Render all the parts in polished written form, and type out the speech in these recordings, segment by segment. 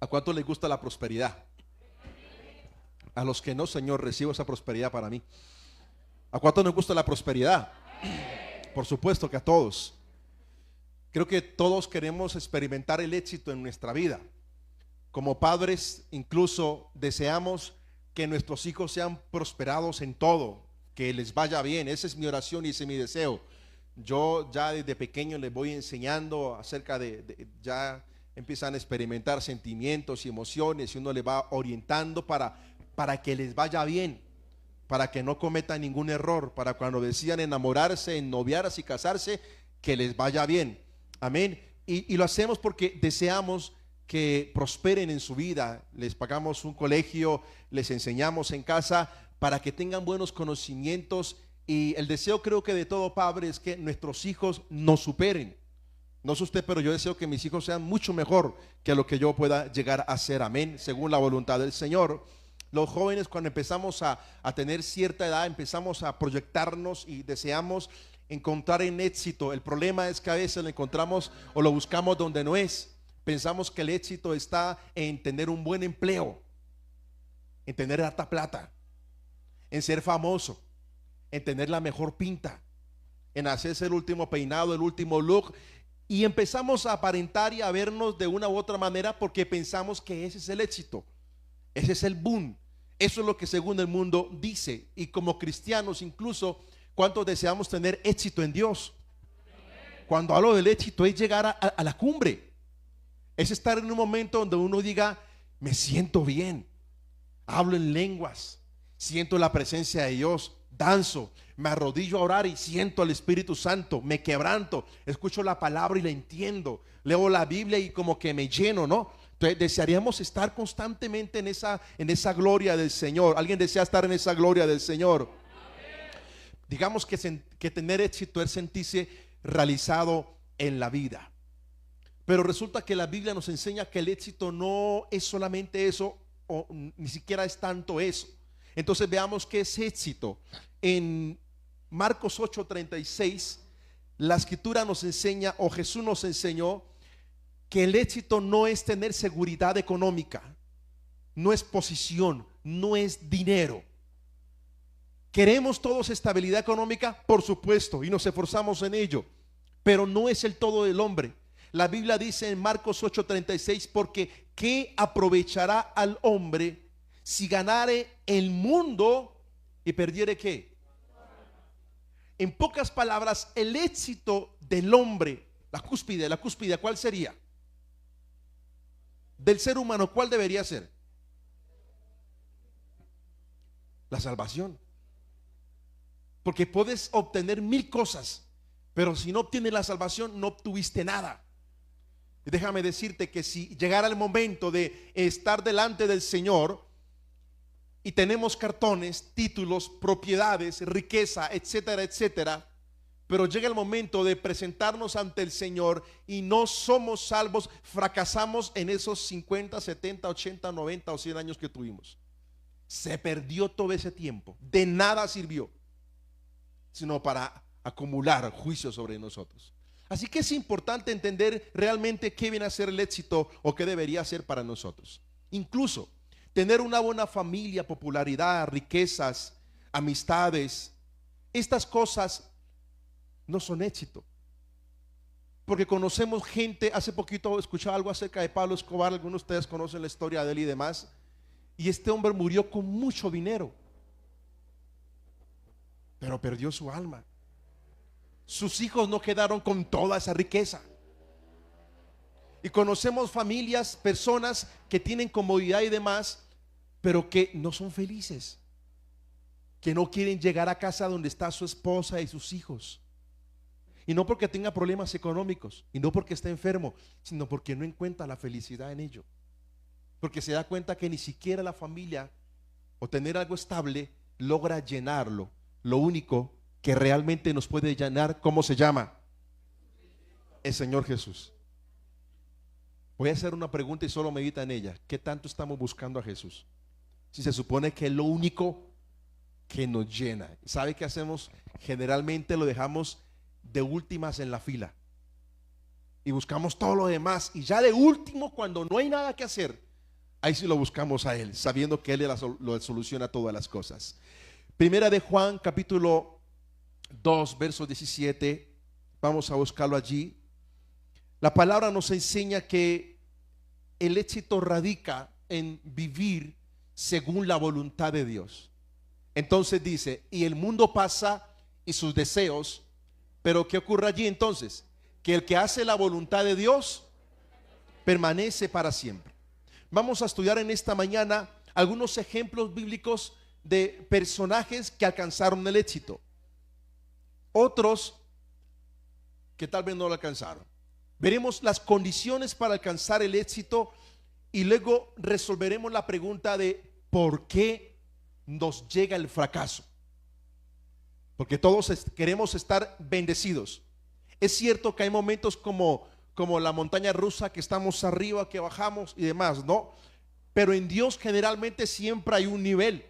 ¿A cuánto les gusta la prosperidad? A los que no, Señor, recibo esa prosperidad para mí. ¿A cuánto nos gusta la prosperidad? Por supuesto que a todos. Creo que todos queremos experimentar el éxito en nuestra vida. Como padres, incluso deseamos que nuestros hijos sean prosperados en todo, que les vaya bien. Esa es mi oración y ese es mi deseo. Yo ya desde pequeño les voy enseñando acerca ya empiezan a experimentar sentimientos y emociones y uno les va orientando para que les vaya bien, para que no cometan ningún error, para cuando decidan enamorarse, ennoviarse y casarse, que les vaya bien. Amén. Y lo hacemos porque deseamos que prosperen en su vida. Les pagamos un colegio, les enseñamos en casa para que tengan buenos conocimientos. Y el deseo, creo que de todo padre, es que nuestros hijos nos superen. No sé usted, pero yo deseo que mis hijos sean mucho mejor que lo que yo pueda llegar a ser. Amén, según la voluntad del Señor. Los jóvenes, cuando empezamos a tener cierta edad, empezamos a proyectarnos y deseamos encontrar en éxito. El problema es que a veces lo encontramos o lo buscamos donde no es. Pensamos que el éxito está en tener un buen empleo, en tener harta plata, en ser famoso, en tener la mejor pinta, en hacerse el último peinado, el último look. Y empezamos a aparentar y a vernos de una u otra manera porque pensamos que ese es el éxito, ese es el boom. Eso es lo que según el mundo dice. Y como cristianos incluso, ¿cuántos deseamos tener éxito en Dios? Cuando hablo del éxito es llegar a la cumbre. Es estar en un momento donde uno diga, me siento bien, hablo en lenguas, siento la presencia de Dios, danzo, me arrodillo a orar y siento al Espíritu Santo, me quebranto, escucho la palabra y la entiendo, leo la Biblia y como que me lleno, ¿no? Entonces desearíamos estar constantemente en esa gloria del Señor. ¿Alguien desea estar en esa gloria del Señor? Amén. Digamos que tener éxito es sentirse realizado en la vida. Pero resulta que la Biblia nos enseña que el éxito no es solamente eso, o ni siquiera es tanto eso. Entonces veamos qué es éxito. En Marcos 8:36, la escritura nos enseña, o Jesús nos enseñó, que el éxito no es tener seguridad económica, no es posición, no es dinero. ¿Queremos todos estabilidad económica? Por supuesto, y nos esforzamos en ello, pero no es el todo del hombre. La Biblia dice en Marcos 8:36, porque ¿qué aprovechará al hombre si ganare el mundo y perdiere qué? En pocas palabras, el éxito del hombre, la cúspide, ¿cuál sería? Del ser humano, ¿cuál debería ser? La salvación. Porque puedes obtener 1000 cosas, pero si no obtienes la salvación, no obtuviste nada. Y déjame decirte que si llegara el momento de estar delante del Señor y tenemos cartones, títulos, propiedades, riqueza, etcétera, etcétera, pero llega el momento de presentarnos ante el Señor y no somos salvos, fracasamos en esos 50, 70, 80, 90 o 100 años que tuvimos. Se perdió todo ese tiempo, de nada sirvió, sino para acumular juicio sobre nosotros. Así que es importante entender realmente qué viene a ser el éxito o qué debería ser para nosotros. Incluso tener una buena familia, popularidad, riquezas, amistades, estas cosas no son éxito. Porque conocemos gente, hace poquito escuchaba algo acerca de Pablo Escobar, algunos de ustedes conocen la historia de él y demás, y este hombre murió con mucho dinero, pero perdió su alma. Sus hijos no quedaron con toda esa riqueza. Y conocemos familias, personas que tienen comodidad y demás, pero que no son felices, que no quieren llegar a casa donde está su esposa y sus hijos. Y no porque tenga problemas económicos, y no porque esté enfermo, sino porque no encuentra la felicidad en ello. Porque se da cuenta que ni siquiera la familia o tener algo estable logra llenarlo. Lo único que realmente nos puede llenar, ¿cómo se llama? El Señor Jesús. Voy a hacer una pregunta y solo medita en ella. ¿Qué tanto estamos buscando a Jesús? Si se supone que es lo único que nos llena. ¿Sabe qué hacemos? Generalmente lo dejamos de últimas en la fila y buscamos todo lo demás, y ya de último, cuando no hay nada que hacer, Ahí sí lo buscamos a Él, sabiendo que Él lo soluciona todas las cosas. Primera de Juan, capítulo 2, verso 17. Vamos a buscarlo allí. La palabra nos enseña que el éxito radica en vivir según la voluntad de Dios. Entonces dice, y el mundo pasa y sus deseos, pero ¿qué ocurre allí entonces? Que el que hace la voluntad de Dios permanece para siempre. Vamos a estudiar en esta mañana algunos ejemplos bíblicos de personajes que alcanzaron el éxito. Otros que tal vez no lo alcanzaron. Veremos las condiciones para alcanzar el éxito y luego resolveremos la pregunta de ¿por qué nos llega el fracaso? Porque todos queremos estar bendecidos. Es cierto que hay momentos como la montaña rusa, que estamos arriba, que bajamos y demás, ¿no? Pero en Dios generalmente siempre hay un nivel.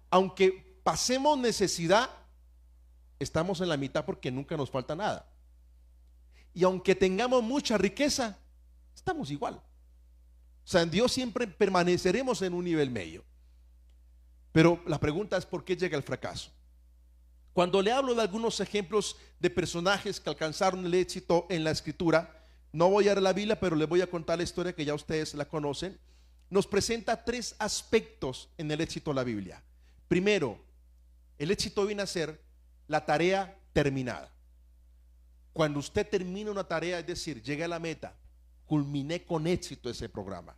Aunque pasemos necesidad, estamos en la mitad porque nunca nos falta nada. Y aunque tengamos mucha riqueza, estamos igual. O sea, en Dios siempre permaneceremos en un nivel medio. Pero la pregunta es ¿por qué llega el fracaso? Cuando le hablo de algunos ejemplos de personajes que alcanzaron el éxito en la escritura, no voy a leer la Biblia, pero les voy a contar la historia que ya ustedes la conocen. Nos presenta tres aspectos en el éxito de la Biblia. Primero, el éxito viene a ser la tarea terminada. Cuando usted termina una tarea, es decir, llegué a la meta, culminé con éxito ese programa.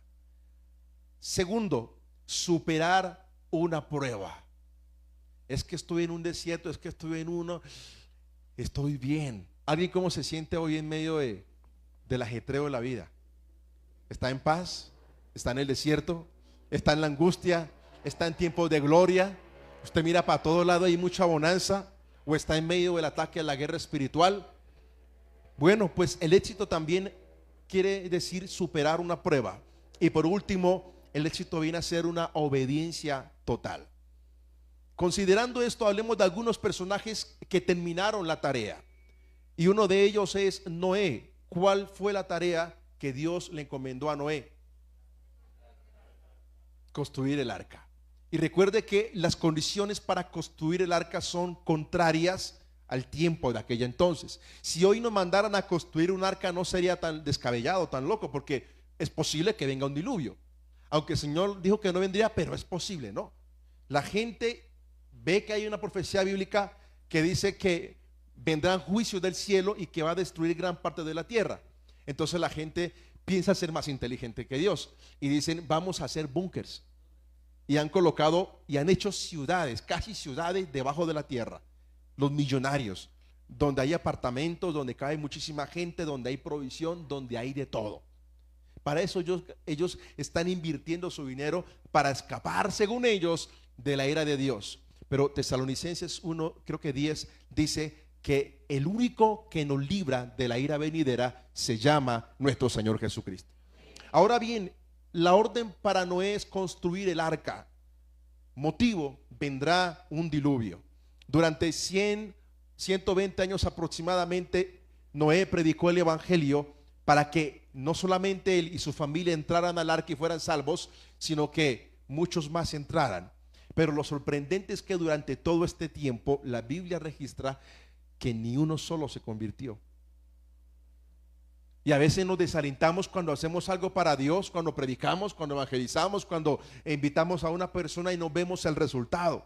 Segundo, superar una prueba. Es que estoy en un desierto, es que estoy en uno, estoy bien. ¿Alguien cómo se siente hoy en medio del ajetreo de la vida? ¿Está en paz? ¿Está en el desierto? ¿Está en la angustia? ¿Está en tiempos de gloria? ¿Usted mira para todo lado, hay mucha bonanza? ¿O está en medio del ataque a la guerra espiritual? Bueno, pues el éxito también quiere decir superar una prueba. Y por último, el éxito viene a ser una obediencia total. Considerando esto, hablemos de algunos personajes que terminaron la tarea. Y uno de ellos es Noé. ¿Cuál fue la tarea que Dios le encomendó a Noé? Construir el arca. Y recuerde que las condiciones para construir el arca son contrarias al tiempo de aquella entonces. Si hoy nos mandaran a construir un arca, no sería tan descabellado, tan loco, porque es posible que venga un diluvio. Aunque el Señor dijo que no vendría, pero es posible, ¿no? La gente ve que hay una profecía bíblica que dice que vendrán juicios del cielo y que va a destruir gran parte de la tierra. Entonces la gente piensa ser más inteligente que Dios y dicen vamos a hacer búnkers, y han colocado y han hecho ciudades, casi ciudades debajo de la tierra. Los millonarios, donde hay apartamentos, donde cae muchísima gente, donde hay provisión, donde hay de todo. Para eso ellos están invirtiendo su dinero para escapar, según ellos, de la ira de Dios. Pero Tesalonicenses 1, creo que 10, dice que el único que nos libra de la ira venidera se llama nuestro Señor Jesucristo. Ahora bien, la orden para Noé es construir el arca. Motivo, vendrá un diluvio. Durante 120 años aproximadamente, Noé predicó el evangelio para que no solamente él y su familia entraran al arca y fueran salvos, sino que muchos más entraran. Pero lo sorprendente es que durante todo este tiempo la Biblia registra que ni uno solo se convirtió. Y a veces nos desalentamos cuando hacemos algo para Dios, cuando predicamos, cuando evangelizamos, cuando invitamos a una persona y no vemos el resultado.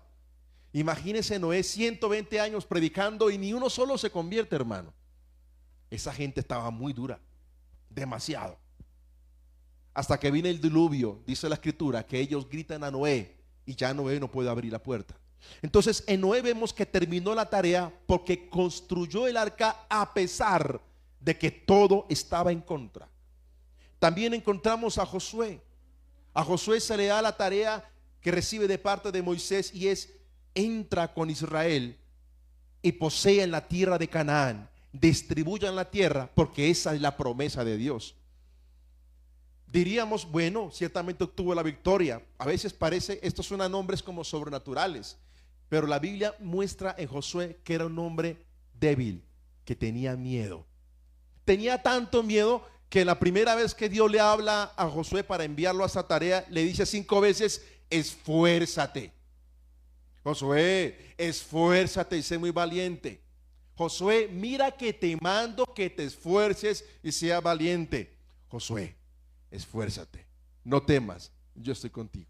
Imagínese Noé 120 años predicando y ni uno solo se convierte, hermano. Esa gente estaba muy dura, demasiado. Hasta que viene el diluvio, dice la escritura, que ellos gritan a Noé y ya Noé no puede abrir la puerta. Entonces en Noé vemos que terminó la tarea porque construyó el arca a pesar de que todo estaba en contra. También encontramos a Josué. A Josué se le da la tarea que recibe de parte de Moisés y es: entra con Israel y posean la tierra de Canaán, distribuyan la tierra, porque esa es la promesa de Dios. Diríamos, bueno, ciertamente obtuvo la victoria. A veces parece, estos suenan nombres como sobrenaturales, pero la Biblia muestra en Josué que era un hombre débil, que tenía miedo. Tenía tanto miedo que la primera vez que Dios le habla a Josué para enviarlo a esa tarea, le dice 5 veces, esfuérzate. Josué, esfuérzate y sé muy valiente. Josué, mira que te mando que te esfuerces y seas valiente. Josué, esfuérzate, no temas, yo estoy contigo.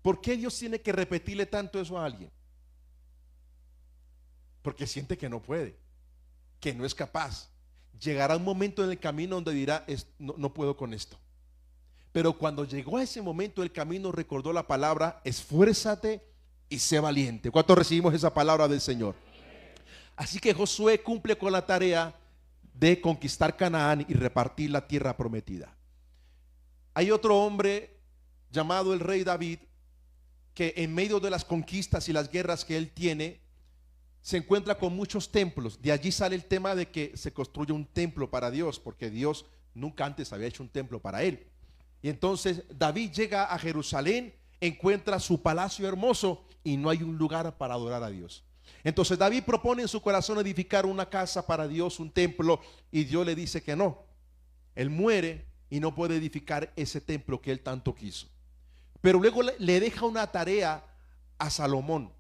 ¿Por qué Dios tiene que repetirle tanto eso a alguien? Porque siente que no puede, que no es capaz. Llegará un momento en el camino donde dirá, no puedo con esto. Pero cuando llegó a ese momento del camino, recordó la palabra, esfuérzate y sé valiente. ¿Cuántos recibimos esa palabra del Señor? Así que Josué cumple con la tarea de conquistar Canaán y repartir la tierra prometida. Hay otro hombre llamado el rey David, que en medio de las conquistas y las guerras que él tiene, se encuentra con muchos templos. De allí sale el tema de que se construye un templo para Dios, porque Dios nunca antes había hecho un templo para él. Y entonces David llega a Jerusalén, encuentra su palacio hermoso y no hay un lugar para adorar a Dios. Entonces David propone en su corazón edificar una casa para Dios, un templo, y Dios le dice que no. Él muere y no puede edificar ese templo que él tanto quiso. Pero luego le deja una tarea a Salomón,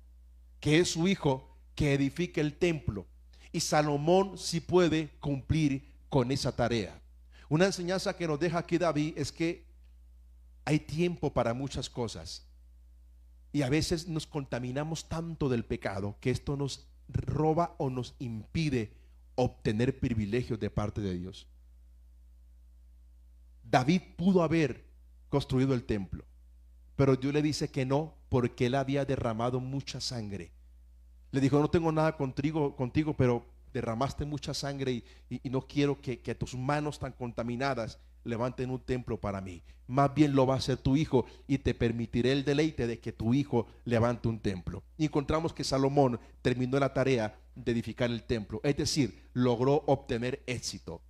que es su hijo, que edifique el templo. Y Salomón sí puede cumplir con esa tarea. Una enseñanza que nos deja aquí David es que hay tiempo para muchas cosas. Y a veces nos contaminamos tanto del pecado que esto nos roba o nos impide obtener privilegios de parte de Dios. David pudo haber construido el templo, pero Dios le dice que no, porque él había derramado mucha sangre. Le dijo, no tengo nada contigo, pero derramaste mucha sangre y no quiero que tus manos tan contaminadas levanten un templo para mí. Más bien lo va a hacer tu hijo y te permitiré el deleite de que tu hijo levante un templo. Y encontramos que Salomón terminó la tarea de edificar el templo, es decir, logró obtener éxito.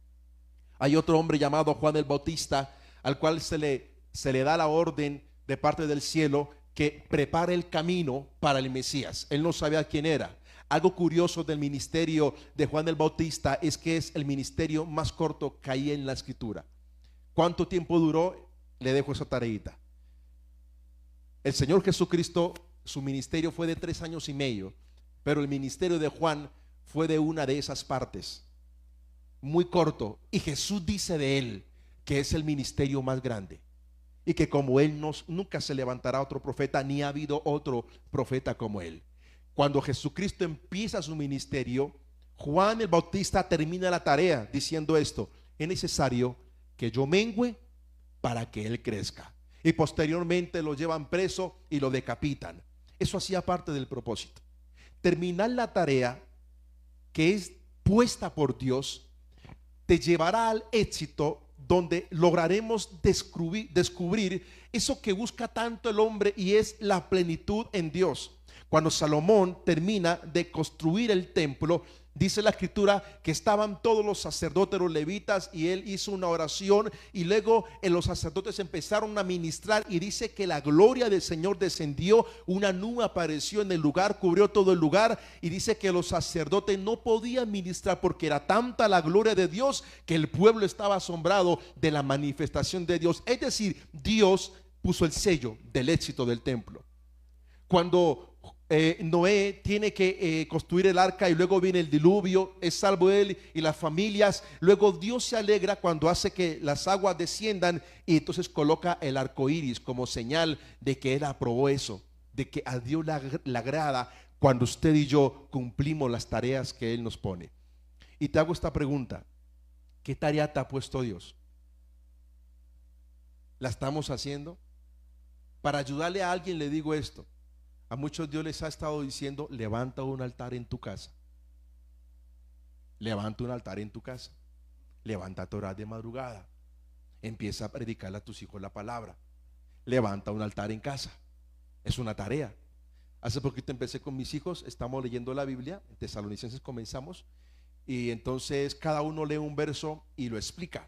Hay otro hombre llamado Juan el Bautista, al cual se le da la orden de parte del cielo que prepare el camino para el Mesías. Él no sabía quién era. Algo curioso del ministerio de Juan el Bautista es que es el ministerio más corto que hay en la escritura. ¿Cuánto tiempo duró? Le dejo esa tareita. El Señor Jesucristo, su ministerio fue de 3 años y medio, pero el ministerio de Juan fue de una de esas partes, muy corto. Y Jesús dice de él que es el ministerio más grande, y que como él nunca se levantará otro profeta, ni ha habido otro profeta como él. Cuando Jesucristo empieza su ministerio, Juan el Bautista termina la tarea diciendo esto: es necesario que yo mengüe para que él crezca. Y posteriormente lo llevan preso y lo decapitan. Eso hacía parte del propósito. Terminar la tarea que es puesta por Dios te llevará al éxito, donde lograremos descubrir eso que busca tanto el hombre, y es la plenitud en Dios. Cuando Salomón termina de construir el templo, dice la escritura que estaban todos los sacerdotes, los levitas, y él hizo una oración, y luego los sacerdotes empezaron a ministrar, y dice que la gloria del Señor descendió, una nube apareció en el lugar, cubrió todo el lugar, y dice que los sacerdotes no podían ministrar porque era tanta la gloria de Dios que el pueblo estaba asombrado de la manifestación de Dios. Es decir, Dios puso el sello del éxito del templo. Cuando Noé tiene que construir el arca y luego viene el diluvio, es salvo él y las familias. Luego Dios se alegra cuando hace que las aguas desciendan, y entonces coloca el arco iris como señal de que él aprobó eso, de que a Dios le agrada cuando usted y yo cumplimos las tareas que él nos pone. Y te hago esta pregunta: ¿qué tarea te ha puesto Dios? ¿La estamos haciendo? Para ayudarle a alguien le digo esto: a muchos Dios les ha estado diciendo, levanta un altar en tu casa. Levanta un altar en tu casa. Levanta a orar de madrugada. Empieza a predicarle a tus hijos la palabra. Levanta un altar en casa. Es una tarea. Hace poquito empecé con mis hijos, estamos leyendo la Biblia, en Tesalonicenses comenzamos, y entonces cada uno lee un verso y lo explica.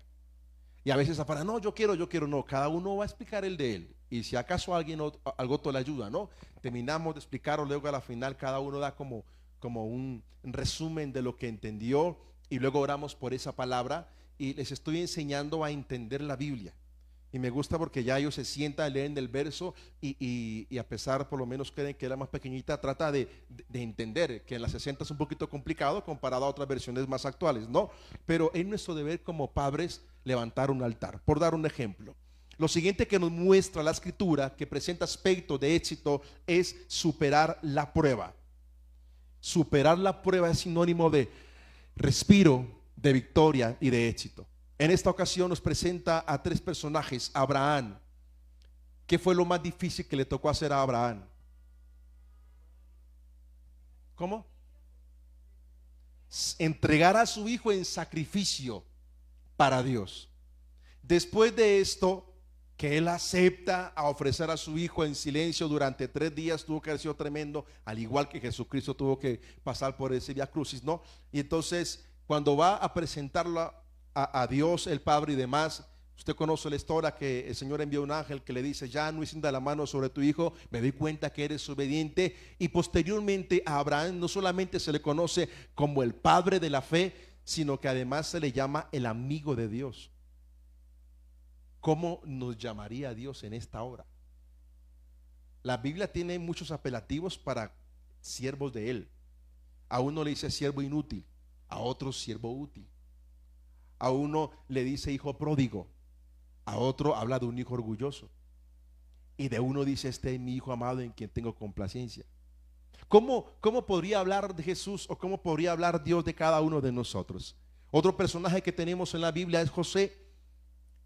Y a veces para no, yo quiero, no, cada uno va a explicar el de él. Y si acaso algo te le ayuda, ¿no? Terminamos de explicarlo, luego a la final cada uno da como un resumen de lo que entendió, y luego oramos por esa palabra. y les estoy enseñando a entender la Biblia. Y me gusta porque ya ellos se sientan, leen el verso y a pesar, por lo menos creen que era más pequeñita, trata de entender que en la 60 es un poquito complicado comparado a otras versiones más actuales, ¿no? Pero es nuestro deber como padres levantar un altar. Por dar un ejemplo, lo siguiente que nos muestra la escritura, que presenta aspecto de éxito, es superar la prueba. Superar la prueba es sinónimo de respiro, de victoria y de éxito. En esta ocasión nos presenta a tres personajes. Abraham. ¿Qué fue lo más difícil que le tocó hacer a Abraham? ¿Cómo? Entregar a su hijo en sacrificio para Dios. Después de esto, que él acepta a ofrecer a su hijo en silencio durante 3 días, tuvo que haber sido tremendo, al igual que Jesucristo tuvo que pasar por ese vía crucis, ¿no? Y entonces, cuando va a presentarlo a Dios el Padre y demás, usted conoce la historia que el Señor envió un ángel que le dice: ya no extienda la mano sobre tu hijo, me doy cuenta que eres obediente. Y posteriormente a Abraham no solamente se le conoce como el padre de la fe, sino que además se le llama el amigo de Dios. ¿Cómo nos llamaría Dios en esta hora? La Biblia tiene muchos apelativos para siervos de Él. A uno le dice siervo inútil, a otro siervo útil. A uno le dice hijo pródigo, a otro habla de un hijo orgulloso, y de uno dice: este es mi hijo amado en quien tengo complacencia. ¿Cómo podría hablar de Jesús, o cómo podría hablar Dios de cada uno de nosotros? Otro personaje que tenemos en la Biblia es José.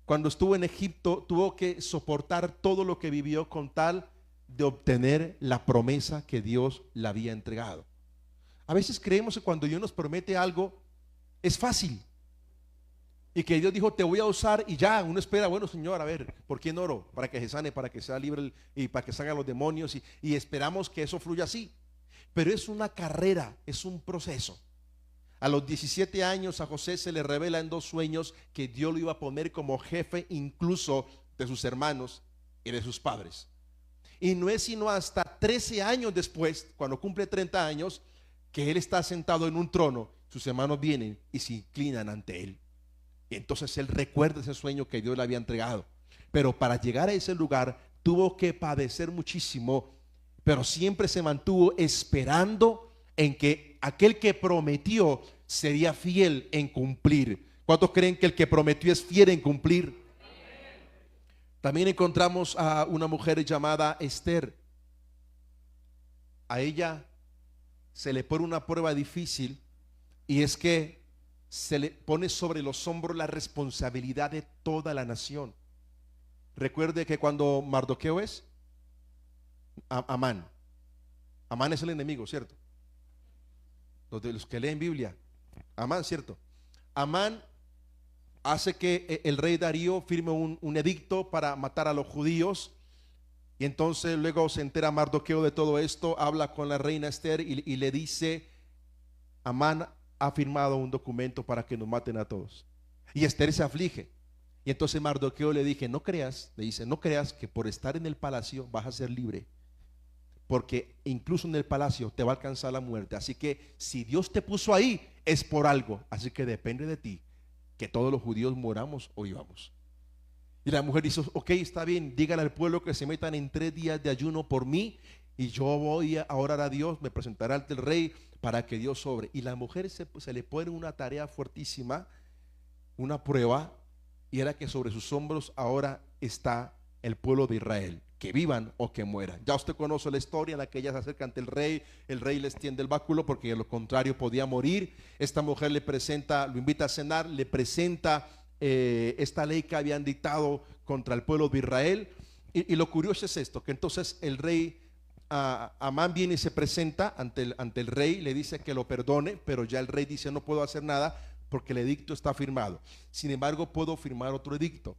Cuando estuvo en Egipto tuvo que soportar todo lo que vivió con tal de obtener la promesa que Dios le había entregado. A veces creemos que cuando Dios nos promete algo es fácil, y que Dios dijo: te voy a usar, y ya uno espera, bueno, Señor, a ver, ¿por quién oro? Para que se sane, para que sea libre y para que salgan los demonios, y esperamos que eso fluya así. Pero es una carrera, es un proceso. A los 17 años a José se le revela en 2 sueños que Dios lo iba a poner como jefe incluso de sus hermanos y de sus padres. Y no es sino hasta 13 años después, cuando cumple 30 años, que él está sentado en un trono, sus hermanos vienen y se inclinan ante él. Y entonces él recuerda ese sueño que Dios le había entregado. Pero para llegar a ese lugar tuvo que padecer muchísimo, pero siempre se mantuvo esperando en que aquel que prometió sería fiel en cumplir. ¿Cuántos creen que el que prometió es fiel en cumplir? También encontramos a una mujer llamada Esther. A ella se le pone una prueba difícil, y es que se le pone sobre los hombros la responsabilidad de toda la nación. Recuerde que cuando Mardoqueo es Amán es el enemigo, ¿cierto? Los de los que leen Biblia, Amán, ¿cierto? Amán hace que el rey Darío firme un edicto para matar a los judíos, y entonces luego se entera Mardoqueo de todo esto, habla con la reina Esther y le dice: Amán ha firmado un documento para que nos maten a todos. Y Esther se aflige, y entonces Mardoqueo le dice: no creas que por estar en el palacio vas a ser libre, porque incluso en el palacio te va a alcanzar la muerte. Así que si Dios te puso ahí es por algo, así que depende de ti que todos los judíos moramos o vivamos. Y la mujer dice: ok, está bien, dígale al pueblo que se metan en 3 días de ayuno por mí, y yo voy a orar a Dios, me presentaré ante el rey para que Dios sobre. Y la mujer se le pone una tarea fuertísima, una prueba, y era que sobre sus hombros ahora está el pueblo de Israel, que vivan o que mueran. Ya usted conoce la historia en la que ella se acerca ante el rey les tiende el báculo porque de lo contrario podía morir. Esta mujer le presenta, lo invita a cenar, le presenta esta ley que habían dictado contra el pueblo de Israel. Y lo curioso es esto, que entonces el rey Amán viene y se presenta ante el rey, le dice que lo perdone, pero ya el rey dice: no puedo hacer nada porque el edicto está firmado. Sin embargo, puedo firmar otro edicto,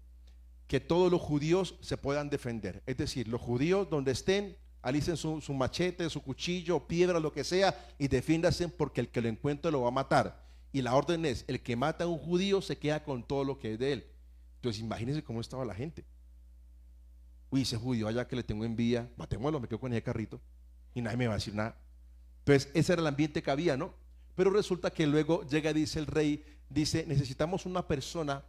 que todos los judíos se puedan defender. Es decir, los judíos donde estén, alicen su machete, su cuchillo, piedra, lo que sea, y defiéndanse, porque el que lo encuentre lo va a matar. Y la orden es: el que mata a un judío se queda con todo lo que es de él. Entonces imagínense cómo estaba la gente. Uy, ese judío allá que le tengo envidia, matémoslo, me quedo con ese carrito y nadie me va a decir nada. Entonces ese era el ambiente que había, ¿no? Pero resulta que luego llega, dice el rey, dice, necesitamos una persona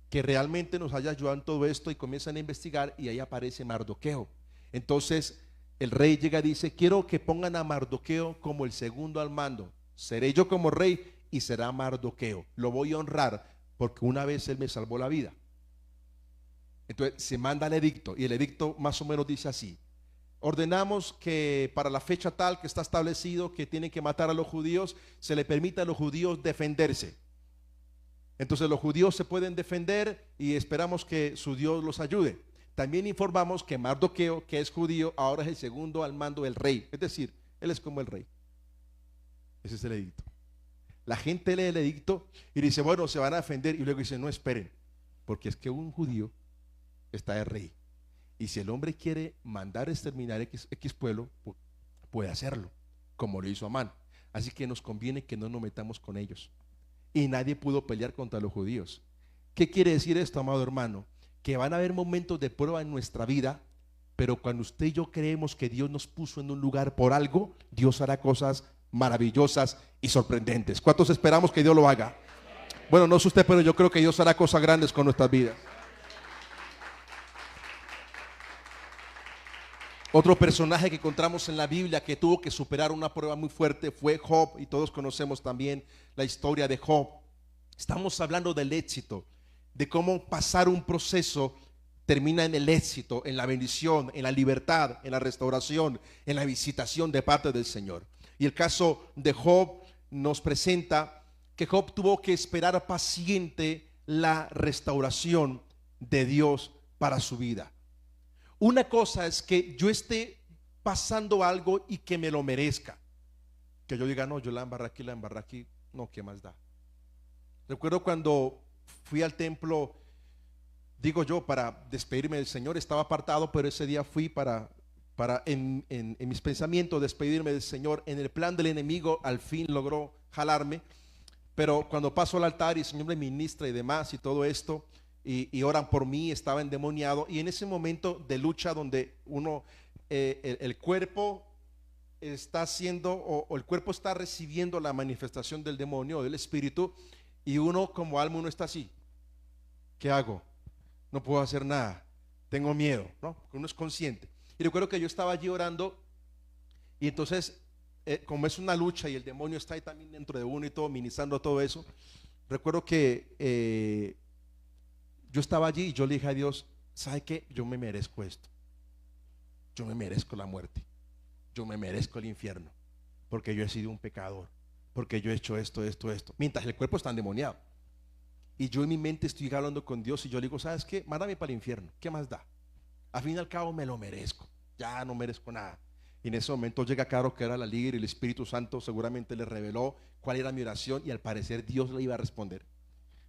que realmente nos haya ayudado en todo esto, y comienzan a investigar y ahí aparece Mardoqueo. Entonces el rey llega y dice, quiero que pongan a Mardoqueo como el segundo al mando. Seré yo como rey y será Mardoqueo. Lo voy a honrar porque una vez él me salvó la vida. Entonces se manda el edicto, y el edicto más o menos dice así: ordenamos que para la fecha tal que está establecido que tienen que matar a los judíos, se le permita a los judíos defenderse. Entonces los judíos se pueden defender y esperamos que su Dios los ayude. También informamos que Mardoqueo, que es judío, ahora es el segundo al mando del rey. Es decir, él es como el rey. Ese es el edicto. La gente lee el edicto y dice, bueno, se van a defender, y luego dice, no, esperen, porque es que un judío está de rey. Y si el hombre quiere mandar exterminar X pueblo, puede hacerlo, como lo hizo Amán. Así que nos conviene que no nos metamos con ellos. Y nadie pudo pelear contra los judíos. ¿Qué quiere decir esto, amado hermano? Que van a haber momentos de prueba en nuestra vida, pero cuando usted y yo creemos que Dios nos puso en un lugar por algo, Dios hará cosas maravillosas y sorprendentes. ¿Cuántos esperamos que Dios lo haga? Bueno, no sé usted, pero yo creo que Dios hará cosas grandes con nuestras vidas. Otro personaje que encontramos en la Biblia que tuvo que superar una prueba muy fuerte fue Job, y todos conocemos también la historia de Job. Estamos hablando del éxito, de cómo pasar un proceso termina en el éxito, en la bendición, en la libertad, en la restauración, en la visitación de parte del Señor. Y el caso de Job nos presenta que Job tuvo que esperar paciente la restauración de Dios para su vida. Una cosa es que yo esté pasando algo y que me lo merezca, que yo diga, no, yo la embarré aquí, no, ¿qué más da? Recuerdo cuando fui al templo, digo yo, para despedirme del Señor, estaba apartado, pero ese día fui para en mis pensamientos despedirme del Señor. En el plan del enemigo al fin logró jalarme, pero cuando paso al altar y el Señor me ministra y demás y todo esto, y oran por mí, estaba endemoniado, y en ese momento de lucha donde uno, el cuerpo está haciendo, o el cuerpo está recibiendo la manifestación del demonio o del espíritu, y uno como alma, uno está así, ¿qué hago? No puedo hacer nada, tengo miedo, ¿no? Uno es consciente. Y recuerdo que yo estaba allí orando, y entonces como es una lucha y el demonio está ahí también dentro de uno y todo, ministrando todo eso, recuerdo que yo estaba allí y yo le dije a Dios, ¿sabe qué? Yo me merezco esto, yo me merezco la muerte, yo me merezco el infierno, porque yo he sido un pecador, porque yo he hecho esto, mientras el cuerpo está endemoniado. Y yo en mi mente estoy hablando con Dios y yo le digo, ¿sabes qué? Mándame para el infierno, ¿qué más da? Al fin y al cabo me lo merezco, ya no merezco nada. Y en ese momento llega Caro, que era la líder, y el Espíritu Santo seguramente le reveló cuál era mi oración, y al parecer Dios le iba a responder,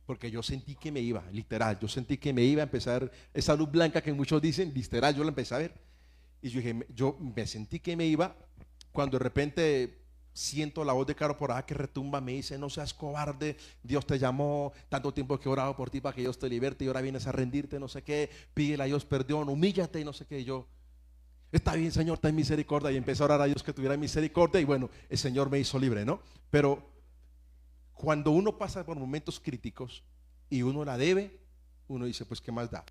porque yo sentí que me iba, literal, yo sentí que me iba a empezar esa luz blanca que muchos dicen, literal, yo la empecé a ver. Y yo dije, yo me sentí que me iba, cuando de repente siento la voz de Caro por allá que retumba, me dice, no seas cobarde, Dios te llamó, tanto tiempo que he orado por ti para que Dios te liberte, y ahora vienes a rendirte, no sé qué, pídele a Dios perdón, humíllate y no sé qué. Y yo, está bien, Señor, ten misericordia, y empecé a orar a Dios que tuviera misericordia, y bueno, el Señor me hizo libre, ¿no? Pero cuando uno pasa por momentos críticos y uno la debe, uno dice, pues ¿qué más da?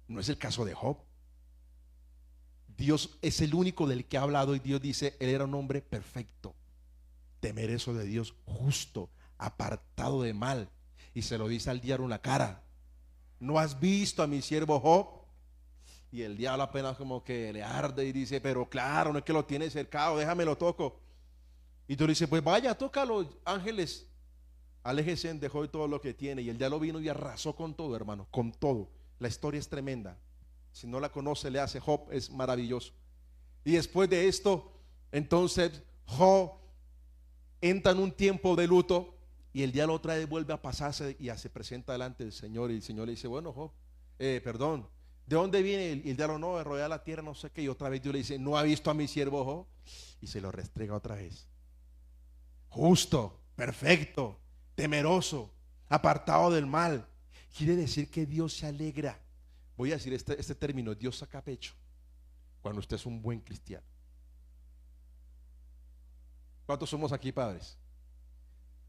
No es el caso de Job. Dios es el único del que ha hablado, y Dios dice, él era un hombre perfecto, temeroso de Dios, justo, apartado de mal, y se lo dice al diablo en la cara, ¿no has visto a mi siervo Job? Y el diablo apenas como que le arde y dice, pero claro, no es que lo tiene cercado, déjame lo toco. Y tú le dices, pues vaya, tócalo, ángeles, aléjese de Job y todo lo que tiene. Y el diablo vino y arrasó con todo, hermano, con todo. La historia es tremenda. Si no la conoce, le hace Job, es maravilloso. Y después de esto, entonces Job entra en un tiempo de luto, y el diablo otra vez vuelve a pasarse y se presenta delante del Señor, y el Señor le dice, bueno, Job, perdón, ¿de dónde viene? Y el diablo, no, de rodear la tierra, no sé qué. Y otra vez Dios le dice, ¿no ha visto a mi siervo Job? Y se lo restrega otra vez. Justo, perfecto, temeroso, apartado del mal. Quiere decir que Dios se alegra. Voy a decir este término, Dios saca pecho cuando usted es un buen cristiano. ¿Cuántos somos aquí, padres?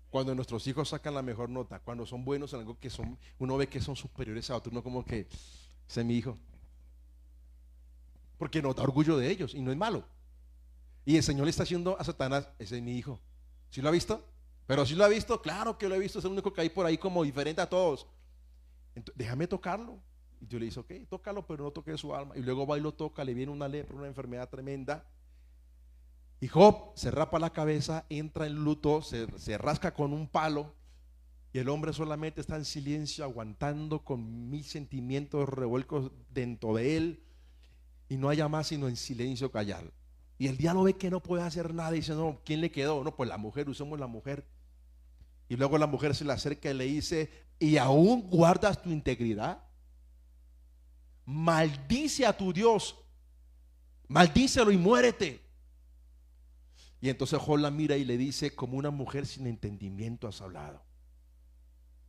Cuando nuestros hijos sacan la mejor nota, cuando son buenos en algo que son, uno ve que son superiores a otro, uno como que, ese es mi hijo. Porque nos da orgullo de ellos y no es malo. Y el Señor le está haciendo a Satanás, ese es mi hijo. ¿Sí lo ha visto? Pero si lo ha visto, claro que lo he visto, es el único que hay por ahí como diferente a todos. Entonces, déjame tocarlo. Y yo le dice, ok, tócalo, pero no toque su alma. Y luego va y lo toca, le viene una lepra, una enfermedad tremenda. Y Job se rapa la cabeza, entra en luto, se rasca con un palo. Y el hombre solamente está en silencio, aguantando con 1000 sentimientos revueltos dentro de él. Y no haya más sino en silencio callar. Y el diablo ve que no puede hacer nada y dice, no, ¿quién le quedó? No, pues la mujer, usemos la mujer. Y luego la mujer se le acerca y le dice, ¿y aún guardas tu integridad? Maldice a tu Dios, maldícelo y muérete. Y entonces Job la mira y le dice, como una mujer sin entendimiento has hablado.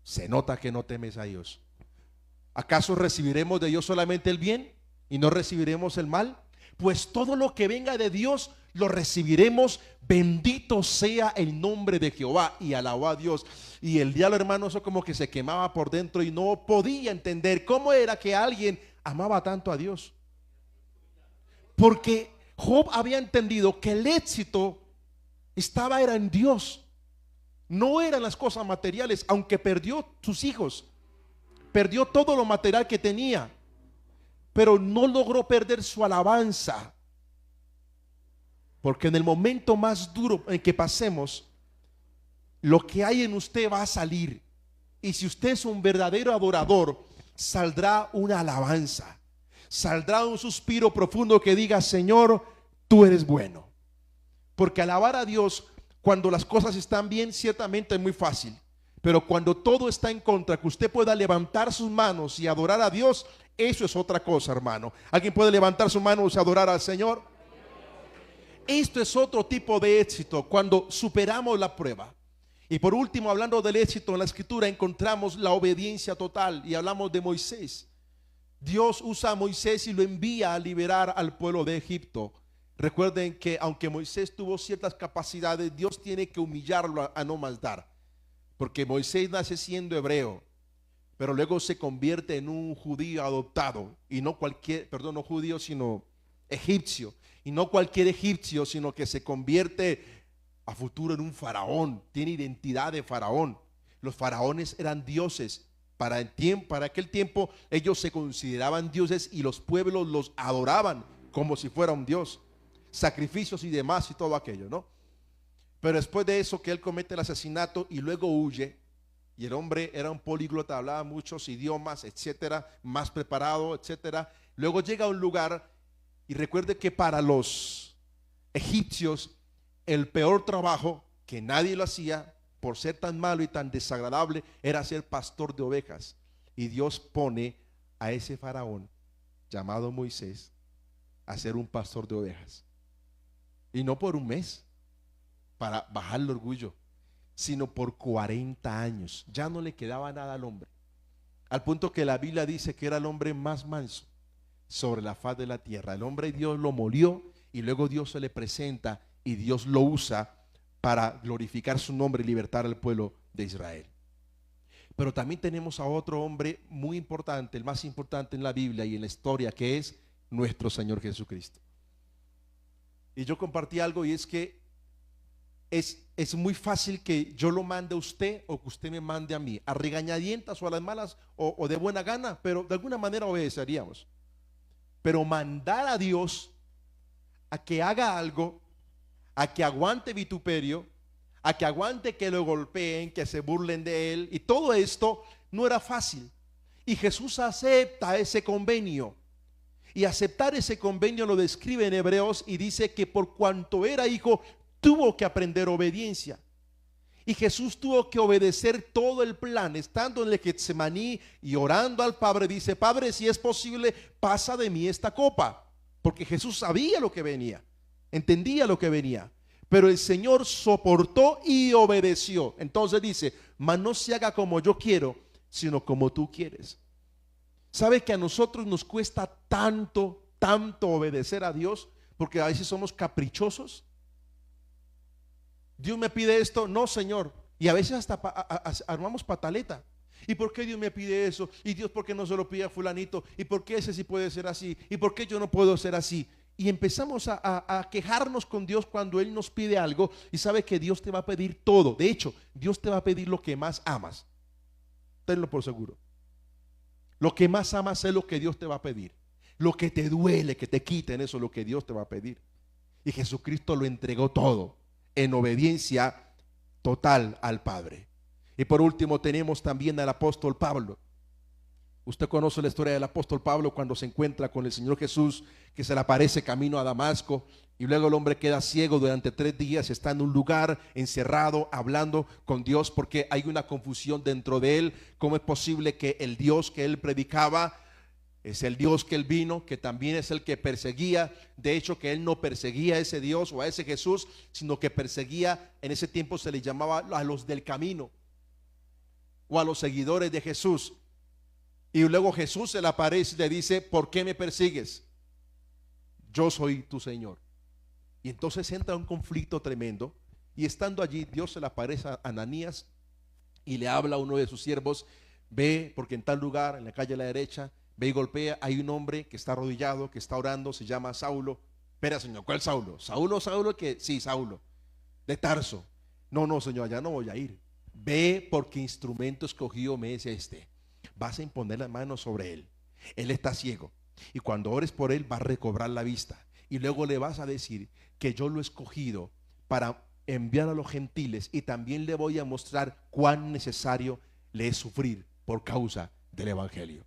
Se nota que no temes a Dios. ¿Acaso recibiremos de Dios solamente el bien y no recibiremos el mal? Pues todo lo que venga de Dios lo recibiremos. Bendito sea el nombre de Jehová. Y alabó a Dios. Y el diablo, hermano, eso como que se quemaba por dentro y no podía entender cómo era que alguien amaba tanto a Dios. Porque Job había entendido que el éxito era en Dios, no eran las cosas materiales. Aunque perdió sus hijos, perdió todo lo material que tenía, pero no logró perder su alabanza. Porque en el momento más duro en que pasemos, lo que hay en usted va a salir. Y si usted es un verdadero adorador, saldrá una alabanza, saldrá un suspiro profundo que diga, Señor, tú eres bueno. Porque alabar a Dios cuando las cosas están bien, ciertamente es muy fácil. Pero cuando todo está en contra, que usted pueda levantar sus manos y adorar a Dios, eso es otra cosa, hermano. ¿Alguien puede levantar sus manos y adorar al Señor? Esto es otro tipo de éxito, cuando superamos la prueba. Y por último, hablando del éxito en la escritura, encontramos la obediencia total. Y hablamos de Moisés. Dios usa a Moisés y lo envía a liberar al pueblo de Egipto. Recuerden que aunque Moisés tuvo ciertas capacidades, Dios tiene que humillarlo a no más dar. Porque Moisés nace siendo hebreo, pero luego se convierte en un judío adoptado. Y no cualquier, perdón, no judío, sino egipcio. Y no cualquier egipcio, sino que se convierte a futuro en un faraón. Tiene identidad de faraón. Los faraones eran dioses. Para aquel tiempo ellos se consideraban dioses y los pueblos los adoraban como si fuera un dios. Sacrificios y demás y todo aquello, ¿no? Pero después de eso, que él comete el asesinato y luego huye. Y el hombre era un políglota, hablaba muchos idiomas, etcétera, más preparado, etcétera. Luego llega a un lugar, y recuerde que para los egipcios el peor trabajo, que nadie lo hacía por ser tan malo y tan desagradable, era ser pastor de ovejas. Y Dios pone a ese faraón llamado Moisés a ser un pastor de ovejas. Y no por un mes, para bajar el orgullo, sino por 40 años. Ya no le quedaba nada al hombre, al punto que la Biblia dice que era el hombre más manso sobre la faz de la tierra. El hombre, Dios lo molió y luego Dios se le presenta y Dios lo usa para glorificar su nombre y libertar al pueblo de Israel. Pero también tenemos a otro hombre muy importante, el más importante en la Biblia y en la historia, que es nuestro Señor Jesucristo. Y yo compartí algo, y es que es muy fácil que yo lo mande a usted o que usted me mande a mí, a regañadientas o a las malas o de buena gana, pero de alguna manera obedeceríamos. Pero mandar a Dios a que haga algo, a que aguante vituperio, a que aguante que lo golpeen, que se burlen de él, y todo esto no era fácil. Y Jesús acepta ese convenio. Y aceptar ese convenio lo describe en Hebreos y dice que por cuanto era hijo, tuvo que aprender obediencia. Y Jesús tuvo que obedecer todo el plan, estando en el Getsemaní y orando al Padre. Dice: Padre, si es posible, pasa de mí esta copa. Porque Jesús sabía lo que venía, entendía lo que venía, pero el Señor soportó y obedeció. Entonces dice: mas no se haga como yo quiero, sino como tú quieres. ¿Sabe que a nosotros nos cuesta tanto obedecer a Dios? Porque a veces somos caprichosos. Dios me pide esto, no, Señor, Y a veces hasta armamos pataleta. ¿Y por qué Dios me pide eso? ¿Y Dios por qué no se lo pide a fulanito? ¿Y por qué ese sí puede ser así? ¿Y por qué yo no puedo ser así? Y empezamos a quejarnos con Dios cuando Él nos pide algo y sabe que Dios te va a pedir todo. De hecho, Dios te va a pedir lo que más amas. Tenlo por seguro. Lo que más amas es lo que Dios te va a pedir. Lo que te duele, que te quiten, eso es lo que Dios te va a pedir. Y Jesucristo lo entregó todo en obediencia total al Padre. Y por último tenemos también al apóstol Pablo. Usted conoce la historia del apóstol Pablo cuando se encuentra con el Señor Jesús, que se le aparece camino a Damasco, y luego el hombre queda ciego durante 3 días, está en un lugar encerrado hablando con Dios porque hay una confusión dentro de él. ¿Cómo es posible que el Dios que él predicaba es el Dios que él vino, que también es el que perseguía? De hecho, que él no perseguía a ese Dios o a ese Jesús, sino que perseguía, en ese tiempo se le llamaba a los del camino o a los seguidores de Jesús. Y luego Jesús se le aparece y le dice: ¿por qué me persigues? Yo soy tu Señor. Y entonces entra un conflicto tremendo. Y estando allí, Dios se le aparece a Ananías y le habla a uno de sus siervos: ve, porque en tal lugar, en la calle a la derecha, ve y golpea, hay un hombre que está arrodillado, que está orando, se llama Saulo. Espera, Señor, ¿cuál Saulo? Saulo, que sí, Saulo, de Tarso. No, Señor, allá no voy a ir. Ve, porque instrumento escogido me es este. Vas a imponer las manos sobre él. Él está ciego, y cuando ores por él va a recobrar la vista. Y luego le vas a decir que yo lo he escogido para enviar a los gentiles, y también le voy a mostrar cuán necesario le es sufrir por causa del evangelio.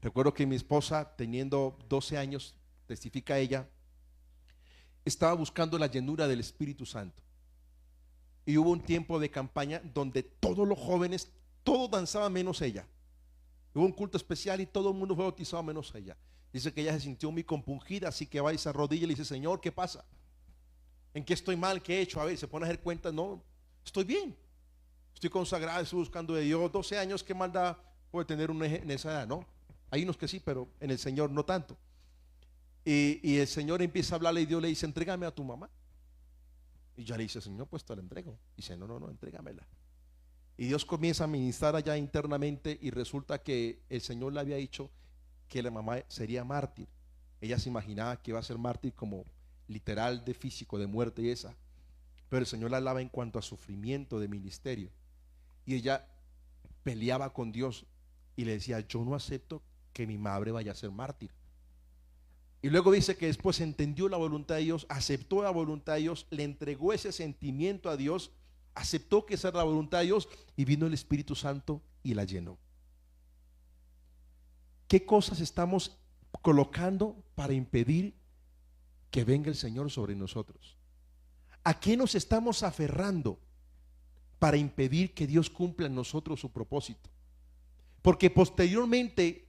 Recuerdo que mi esposa, teniendo 12 años, testifica ella, estaba buscando la llenura del Espíritu Santo. Y hubo un tiempo de campaña donde todos los jóvenes, todos danzaban menos ella. Hubo un culto especial y todo el mundo fue bautizado menos ella. Dice que ella se sintió muy compungida, así que va y se arrodilla y le dice: Señor, ¿qué pasa? ¿En qué estoy mal? ¿Qué he hecho? A ver, se pone a hacer cuenta. No, estoy bien, estoy consagrada, estoy buscando de Dios. 12 años, ¿qué maldad puede tener uno en esa edad? No, hay unos que sí, pero en el Señor no tanto. Y el Señor empieza a hablarle y Dios le dice: entrégame a tu mamá. Y ya le dice: Señor, pues te la entrego. Y dice: no, entrégamela. Y Dios comienza a ministrar allá internamente, y resulta que el Señor le había dicho que la mamá sería mártir. Ella se imaginaba que iba a ser mártir como literal, de físico, de muerte y esa. Pero el Señor la hablaba en cuanto a sufrimiento de ministerio. Y ella peleaba con Dios y le decía: yo no acepto que mi madre vaya a ser mártir. Y luego dice que después entendió la voluntad de Dios, aceptó la voluntad de Dios, le entregó ese sentimiento a Dios, aceptó que esa era la voluntad de Dios, y vino el Espíritu Santo y la llenó. ¿Qué cosas estamos colocando para impedir que venga el Señor sobre nosotros? ¿A qué nos estamos aferrando para impedir que Dios cumpla en nosotros su propósito? Porque posteriormente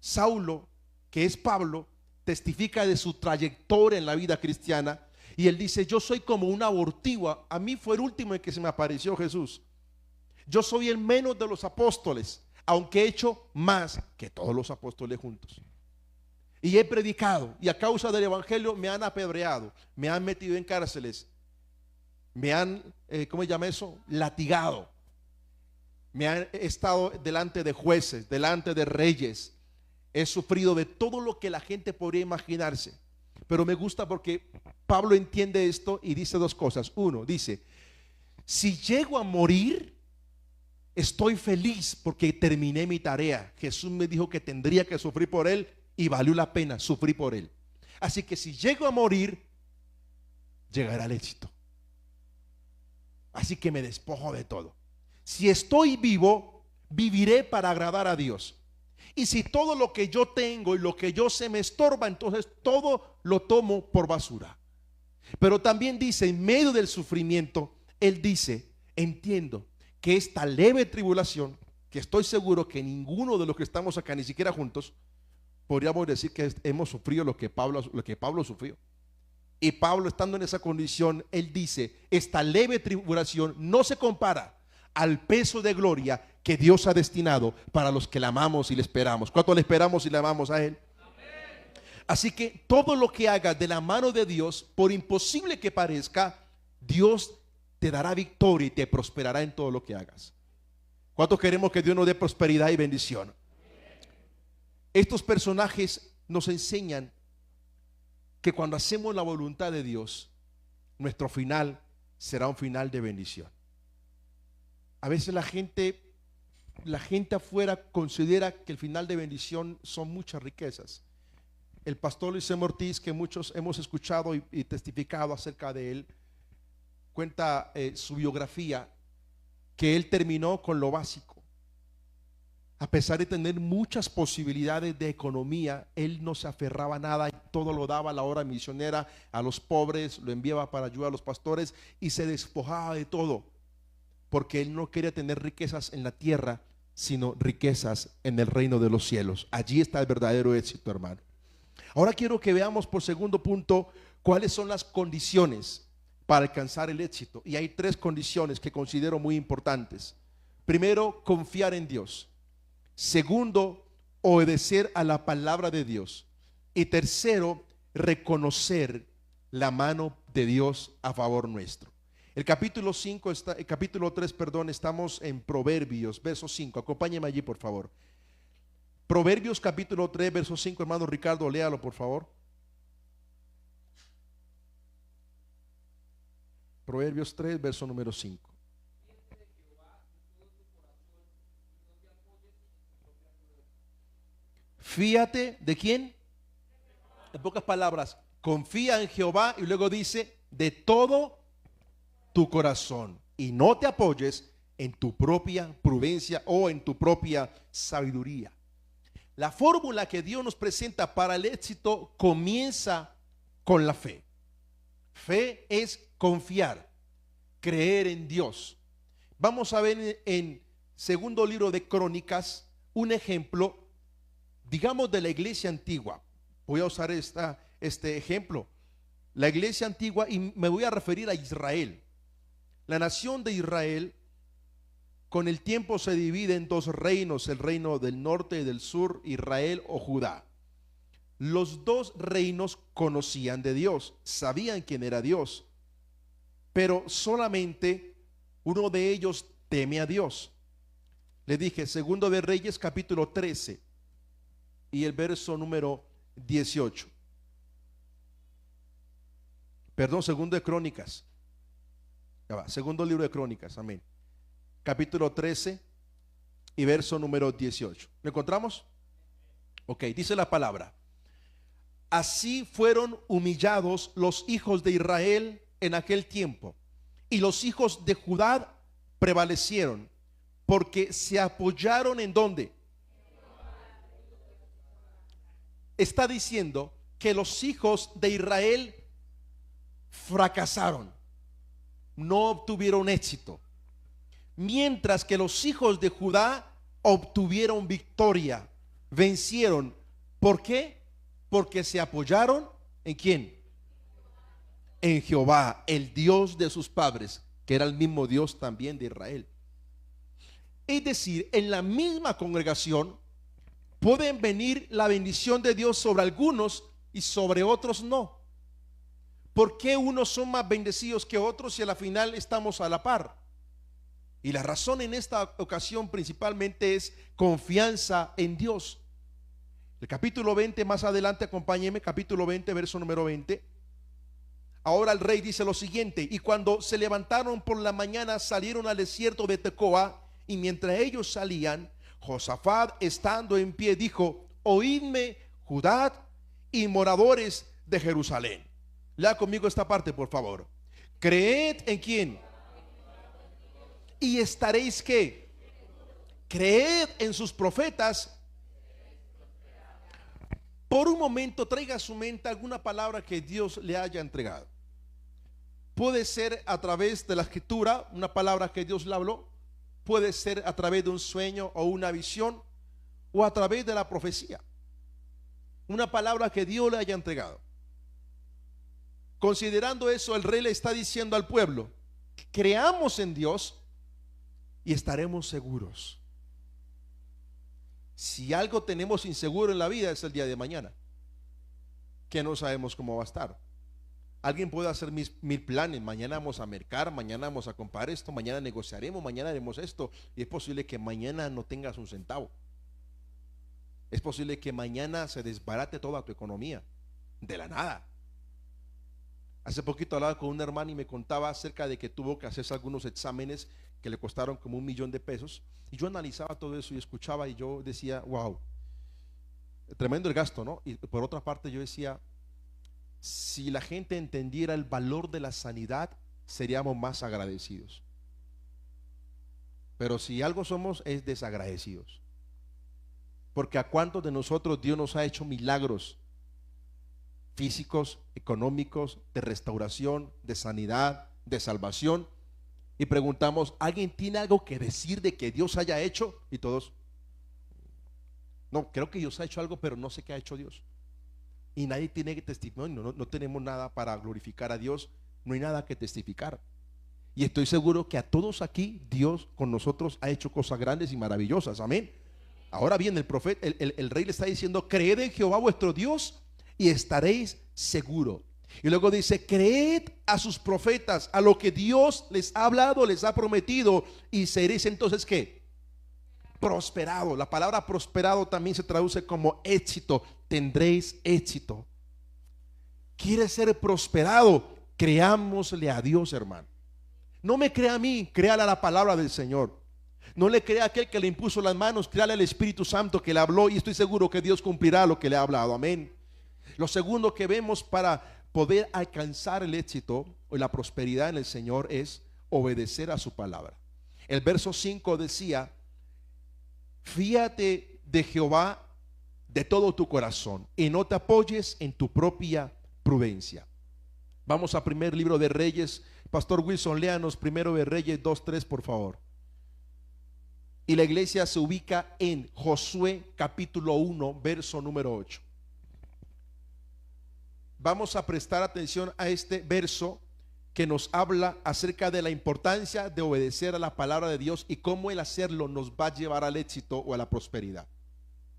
Saulo, que es Pablo, testifica de su trayectoria en la vida cristiana, y él dice: yo soy como un abortivo. A mí fue el último en que se me apareció Jesús. Yo soy el menos de los apóstoles, aunque he hecho más que todos los apóstoles juntos. Y he predicado, y a causa del evangelio me han apedreado, me han metido en cárceles, me han, ¿cómo se llama eso? Latigado. Me han estado delante de jueces, delante de reyes. He sufrido de todo lo que la gente podría imaginarse. Pero me gusta porque Pablo entiende esto y dice 2 cosas. Uno, dice: si llego a morir, estoy feliz porque terminé mi tarea. Jesús me dijo que tendría que sufrir por él, y valió la pena sufrir por él. Así que si llego a morir, llegará el éxito. Así que me despojo de todo. Si estoy vivo, viviré para agradar a Dios. Y si todo lo que yo tengo y lo que yo sé me estorba, entonces todo lo tomo por basura. Pero también dice, en medio del sufrimiento, él dice: entiendo que esta leve tribulación, que estoy seguro que ninguno de los que estamos acá, ni siquiera juntos, podríamos decir que hemos sufrido lo que Pablo sufrió. Y Pablo, estando en esa condición, él dice: esta leve tribulación no se compara al peso de gloria que Dios ha destinado para los que le amamos y le esperamos. ¿Cuánto le esperamos y le amamos a él? Amén. Así que todo lo que haga de la mano de Dios, por imposible que parezca, Dios te dará victoria y te prosperará en todo lo que hagas. ¿Cuántos queremos que Dios nos dé prosperidad y bendición? Estos personajes nos enseñan que cuando hacemos la voluntad de Dios, nuestro final será un final de bendición. A veces la gente afuera considera que el final de bendición son muchas riquezas. El pastor Luis M. Ortiz, que muchos hemos escuchado y testificado acerca de él, cuenta su biografía, que él terminó con lo básico. A pesar de tener muchas posibilidades de economía, él no se aferraba a nada, todo lo daba a la obra misionera, a los pobres, lo enviaba para ayudar a los pastores y se despojaba de todo, porque él no quería tener riquezas en la tierra, sino riquezas en el reino de los cielos. Allí está el verdadero éxito, hermano. Ahora quiero que veamos por segundo punto cuáles son las condiciones para alcanzar el éxito. Y hay 3 condiciones que considero muy importantes. Primero, confiar en Dios. Segundo, obedecer a la palabra de Dios. Y tercero, reconocer la mano de Dios a favor nuestro. El capítulo 3, estamos en Proverbios, verso 5. Acompáñeme allí, por favor. Proverbios capítulo 3, verso 5, hermano Ricardo, léalo, por favor. Proverbios 3, verso número 5. Fíate de quién. En pocas palabras, confía en Jehová y luego dice de todo tu corazón y no te apoyes en tu propia prudencia o en tu propia sabiduría. La fórmula que Dios nos presenta para el éxito comienza con la fe. Fe es confiar, creer en Dios. Vamos a ver en segundo libro de Crónicas un ejemplo, digamos, de la iglesia antigua. Voy a usar este ejemplo. La iglesia antigua, y me voy a referir a Israel. La nación de Israel con el tiempo se divide en 2 reinos, el reino del norte y del sur, Israel o Judá. Los 2 reinos conocían de Dios, sabían quién era Dios, pero solamente uno de ellos teme a Dios. Le dije, segundo de Reyes capítulo 13 y el verso número 18. Perdón, segundo de Crónicas. Ya va, segundo libro de Crónicas, amén. Capítulo 13 y verso número 18. ¿Lo encontramos? Ok, dice la palabra. Así fueron humillados los hijos de Israel en aquel tiempo, y los hijos de Judá prevalecieron, porque se apoyaron en ¿dónde? Está diciendo que los hijos de Israel fracasaron, no obtuvieron éxito, mientras que los hijos de Judá obtuvieron victoria, vencieron. ¿Por qué? Porque se apoyaron ¿en quién? En Jehová, el Dios de sus padres, que era el mismo Dios también de Israel. Es decir, en la misma congregación pueden venir la bendición de Dios sobre algunos y sobre otros no. ¿Por qué unos son más bendecidos que otros y a la final estamos a la par? Y la razón en esta ocasión principalmente es confianza en Dios. El capítulo 20, más adelante, acompáñenme, capítulo 20, verso número 20. Ahora el rey dice lo siguiente: y cuando se levantaron por la mañana, salieron al desierto de Tecoa, y mientras ellos salían, Josafat, estando en pie, dijo: oídme, Judá y moradores de Jerusalén. Lea conmigo esta parte, por favor. Creed en quién. Y estaréis ¿qué? Creed en sus profetas. Por un momento traiga a su mente alguna palabra que Dios le haya entregado. Puede ser a través de la escritura, una palabra que Dios le habló. Puede ser a través de un sueño o una visión, o a través de la profecía. Una palabra que Dios le haya entregado. Considerando eso, el rey le está diciendo al pueblo: creamos en Dios y estaremos seguros. Si algo tenemos inseguro en la vida es el día de mañana, que no sabemos cómo va a estar. Alguien puede hacer mil planes. Mañana vamos a mercar, mañana vamos a comprar esto, mañana negociaremos, mañana haremos esto. Y es posible que mañana no tengas un centavo. Es posible que mañana se desbarate toda tu economía. De la nada. Hace poquito hablaba con una hermana y me contaba acerca de que tuvo que hacerse algunos exámenes que le costaron como $1.000.000. Y yo analizaba todo eso y escuchaba y yo decía, wow, tremendo el gasto, ¿no? Y por otra parte yo decía, si la gente entendiera el valor de la sanidad, seríamos más agradecidos. Pero si algo somos es desagradecidos. Porque a cuántos de nosotros Dios nos ha hecho milagros físicos, económicos, de restauración, de sanidad, de salvación, y preguntamos, ¿alguien tiene algo que decir de que Dios haya hecho? Y todos, no, creo que Dios ha hecho algo, pero no sé qué ha hecho Dios. Y nadie tiene testimonio, no tenemos nada para glorificar a Dios, no hay nada que testificar. Y estoy seguro que a todos aquí Dios con nosotros ha hecho cosas grandes y maravillosas, amén. Ahora bien, el profeta, el rey le está diciendo, creed en Jehová vuestro Dios y estaréis seguros. Y luego dice, creed a sus profetas, a lo que Dios les ha hablado, les ha prometido, y seréis entonces ¿qué? Prosperado. La palabra prosperado también se traduce como éxito. Tendréis éxito. ¿Quieres ser prosperado? Creámosle a Dios, hermano. No me crea a mí, créale a la palabra del Señor. No le crea a aquel que le impuso las manos, créale al Espíritu Santo que le habló, y estoy seguro que Dios cumplirá lo que le ha hablado, amén. Lo segundo que vemos para poder alcanzar el éxito o la prosperidad en el Señor es obedecer a su palabra. El verso 5 decía, fíate de Jehová de todo tu corazón y no te apoyes en tu propia prudencia. Vamos a primer libro de Reyes. Pastor Wilson, léanos primero de Reyes 2:3 por favor. Y la iglesia se ubica en Josué capítulo 1 verso número 8. Vamos a prestar atención a este verso que nos habla acerca de la importancia de obedecer a la palabra de Dios y cómo el hacerlo nos va a llevar al éxito o a la prosperidad.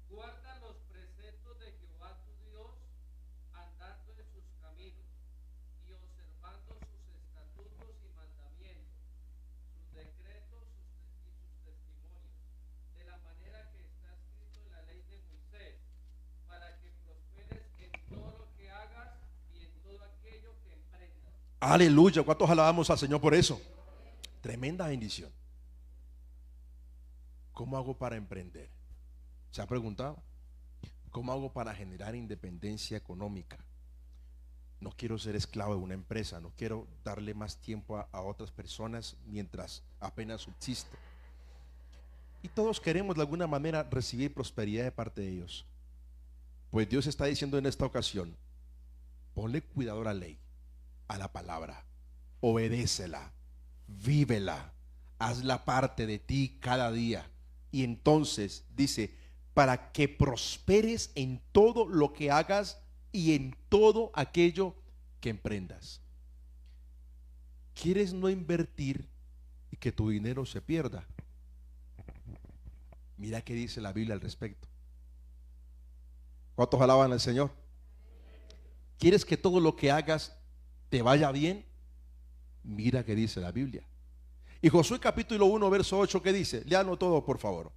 Guarda los preceptos de Jehová tu Dios, andando en sus caminos y observando sus estatutos y mandamientos, sus decretos y sus testimonios, de la manera que está escrito en la ley de Moisés, para que prosperes en todo lo que hagas y en todo aquello que emprendas. Aleluya, ¿cuántos alabamos al Señor por eso? Tremenda bendición. ¿Cómo hago para emprender? ¿Se ha preguntado? ¿Cómo hago para generar independencia económica? No quiero ser esclavo de una empresa, no quiero darle más tiempo a otras personas mientras apenas subsisto. Y todos queremos de alguna manera recibir prosperidad de parte de ellos. Pues Dios está diciendo en esta ocasión, ponle cuidado a la ley, a la palabra, obedécela, vívela, hazla parte de ti cada día. Y entonces dice, para que prosperes en todo lo que hagas y en todo aquello que emprendas. ¿Quieres no invertir y que tu dinero se pierda? Mira qué dice la Biblia al respecto. ¿Cuántos alaban al Señor? ¿Quieres que todo lo que hagas te vaya bien? Mira qué dice la Biblia. Y Josué capítulo 1 verso 8, ¿qué dice? Léanlo todo por favor.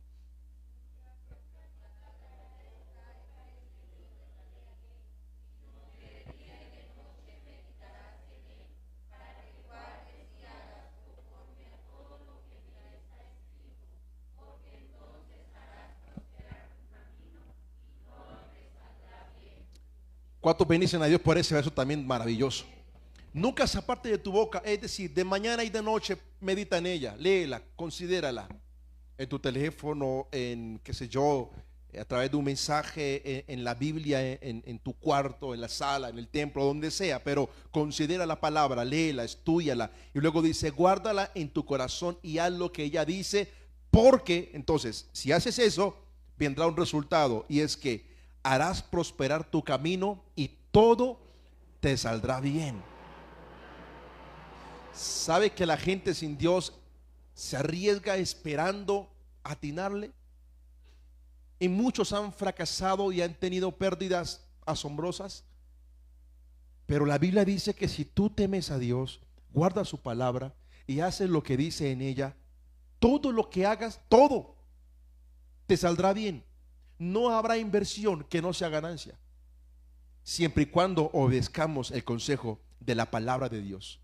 ¿Cuántos bendicen a Dios por ese verso también maravilloso? Nunca se aparte de tu boca, es decir, de mañana y de noche medita en ella, léela, considérala en tu teléfono, en qué sé yo, a través de un mensaje en la Biblia, en tu cuarto, en la sala, en el templo, donde sea, pero considera la palabra, léela, estúdiala y luego dice, guárdala en tu corazón y haz lo que ella dice, porque entonces, si haces eso, vendrá un resultado y es que harás prosperar tu camino y todo te saldrá bien. ¿Sabe que la gente sin Dios se arriesga esperando atinarle? Y muchos han fracasado y han tenido pérdidas asombrosas Pero la Biblia dice que si tú temes a Dios, guardas su palabra y haces lo que dice en ella, todo lo que hagas, todo te saldrá bien. No habrá inversión que no sea ganancia, siempre y cuando obedezcamos el consejo de la palabra de Dios.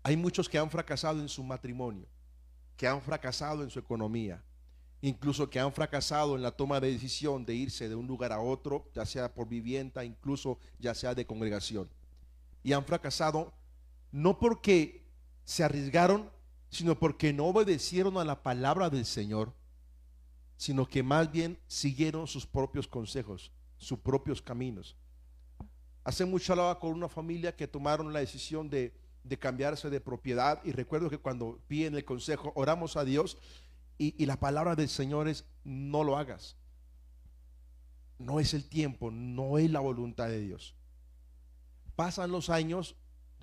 Hay muchos que han fracasado en su matrimonio, que han fracasado en su economía, incluso que han fracasado en la toma de decisión de irse de un lugar a otro, ya sea por vivienda, incluso ya sea de congregación. Y han fracasado no porque se arriesgaron, sino porque no obedecieron a la palabra del Señor, sino que más bien siguieron sus propios consejos, sus propios caminos. Hace mucho hablaba con una familia que tomaron la decisión de cambiarse de propiedad, y recuerdo que cuando piden el consejo, oramos a Dios, y la palabra del Señor es: no lo hagas, no es el tiempo, no es la voluntad de Dios. Pasan los años,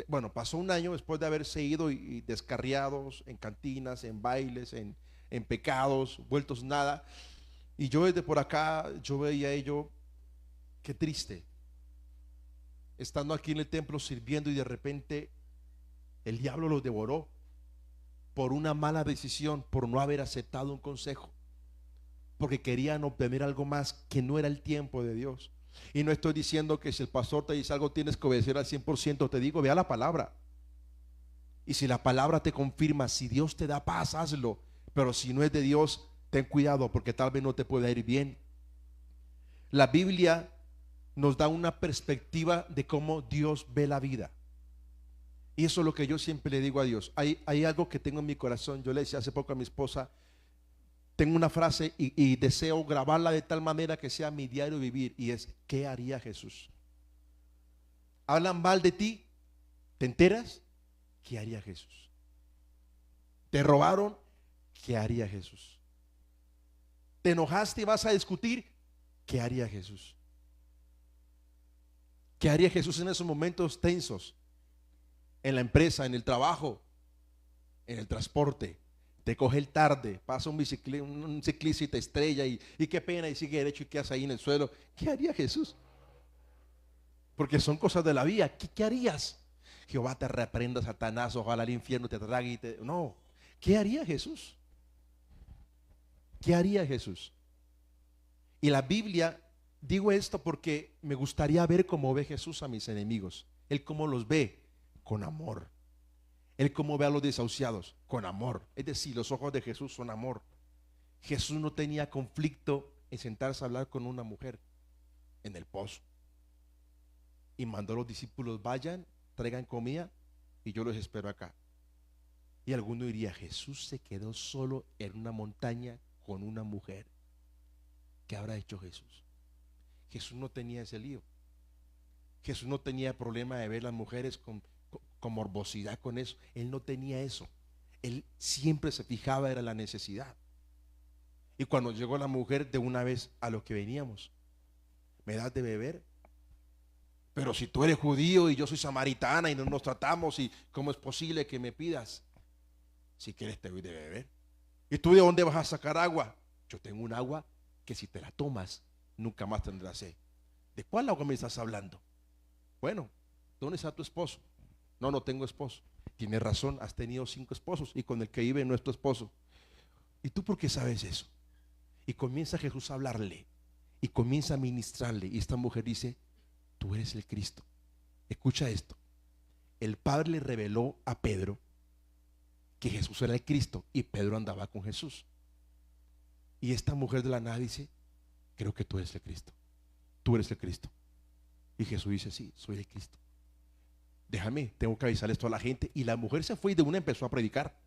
bueno, pasó un año después de haberse ido y descarriados en cantinas, en bailes, en pecados, vueltos nada. Y yo desde por acá, yo veía a ellos, qué triste, estando aquí en el templo sirviendo, y de repente el diablo los devoró por una mala decisión, por no haber aceptado un consejo, porque querían obtener algo más que no era el tiempo de Dios. Y no estoy diciendo que si el pastor te dice algo tienes que obedecer al 100%, te digo, ve a la palabra. Y si la palabra te confirma, si Dios te da paz, hazlo. Pero si no es de Dios, ten cuidado, porque tal vez no te pueda ir bien. La Biblia nos da una perspectiva de cómo Dios ve la vida. Y eso es lo que yo siempre le digo a Dios. Hay algo que tengo en mi corazón. Yo le decía hace poco a mi esposa, tengo una frase y deseo grabarla de tal manera que sea mi diario vivir, y es: ¿qué haría Jesús? Hablan mal de ti, ¿te enteras? ¿Qué haría Jesús? ¿Te robaron? ¿Qué haría Jesús? ¿Te enojaste y vas a discutir? ¿Qué haría Jesús? ¿Qué haría Jesús en esos momentos tensos? En la empresa, en el trabajo, en el transporte. Te coge el tarde, pasa un ciclista y te estrella, y qué pena, y sigue derecho y quedas ahí en el suelo. ¿Qué haría Jesús? Porque son cosas de la vida. ¿Qué harías? Jehová te reprenda, Satanás, ojalá el infierno te trague no. ¿Qué haría Jesús? ¿Qué haría Jesús? Y la Biblia, digo esto porque me gustaría ver cómo ve Jesús a mis enemigos. Él cómo los ve, con amor. Él cómo ve a los desahuciados, con amor. Es decir, los ojos de Jesús son amor. Jesús no tenía conflicto en sentarse a hablar con una mujer en el pozo, y mandó a los discípulos: vayan, traigan comida y yo los espero acá. Y alguno diría: Jesús se quedó solo en una montaña con una mujer. ¿Qué habrá hecho Jesús? Jesús no tenía ese lío. Jesús no tenía problema de ver las mujeres con morbosidad, con eso. Él no tenía eso. Él siempre se fijaba era la necesidad. Y cuando llegó la mujer, de una vez a lo que veníamos: ¿me das de beber? Pero si tú eres judío y yo soy samaritana y no nos tratamos, ¿y cómo es posible que me pidas? Si quieres te doy de beber. ¿Y tú de dónde vas a sacar agua? Yo tengo un agua que si te la tomas nunca más tendrás sed. ¿De cuál agua me estás hablando? Bueno, ¿dónde está tu esposo? No tengo esposo. Tienes razón, has tenido 5 esposos y con el que vive no es tu esposo. ¿Y tú por qué sabes eso? Y comienza Jesús a hablarle y comienza a ministrarle, y esta mujer dice: tú eres el Cristo. Escucha esto: el Padre le reveló a Pedro que Jesús era el Cristo, y Pedro andaba con Jesús. Y esta mujer de la nada dice: creo que tú eres el Cristo. Tú eres el Cristo. Y Jesús dice: sí, soy el Cristo. Déjame, tengo que avisar esto a la gente. Y la mujer se fue y de una empezó a predicar.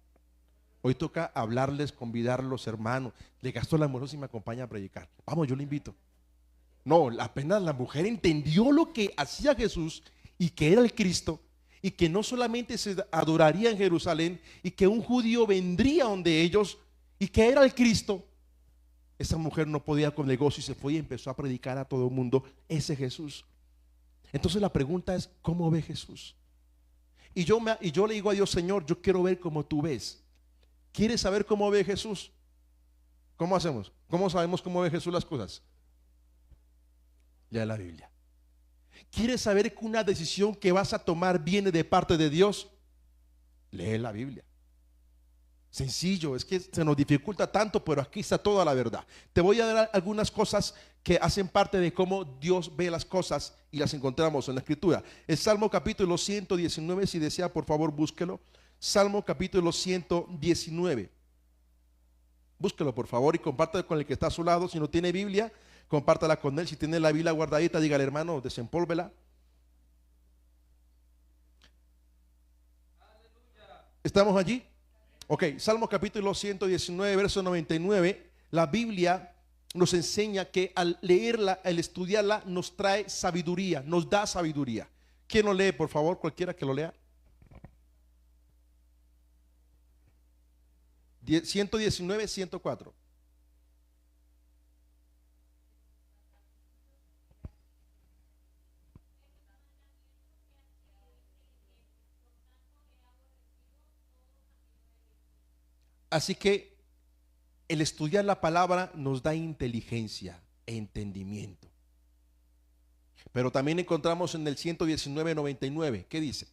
Hoy toca hablarles, convidarlos, hermanos. Le gastó la mujer si me acompaña a predicar. Vamos, yo le invito. No, apenas la mujer entendió lo que hacía Jesús y que era el Cristo, y que no solamente se adoraría en Jerusalén, y que un judío vendría donde ellos y que era el Cristo. Esa mujer no podía con el gozo y se fue y empezó a predicar a todo el mundo ese Jesús. Entonces la pregunta es: ¿cómo ve Jesús? Y yo le digo a Dios: Señor, yo quiero ver como tú ves. ¿Quieres saber cómo ve Jesús? ¿Cómo hacemos? ¿Cómo sabemos cómo ve Jesús las cosas? Lea la Biblia. ¿Quieres saber que una decisión que vas a tomar viene de parte de Dios? Lee la Biblia. Sencillo, es que se nos dificulta tanto, pero aquí está toda la verdad. Te voy a dar algunas cosas que hacen parte de cómo Dios ve las cosas y las encontramos en la Escritura. El Salmo capítulo 119, si desea, por favor, búsquelo. Salmo capítulo 119. Búsquelo, por favor, y compártelo con el que está a su lado. Si no tiene Biblia, compártala con él. Si tiene la Biblia guardadita, dígale, hermano, desempólvela. ¿Estamos allí? Ok, Salmo capítulo 119, verso 99. La Biblia nos enseña que al leerla, al estudiarla, nos trae sabiduría, nos da sabiduría. ¿Quién lo lee, por favor? Cualquiera que lo lea. 119, 104. Así que el estudiar la palabra nos da inteligencia e entendimiento. Pero también encontramos en el 119, 99. ¿Qué dice?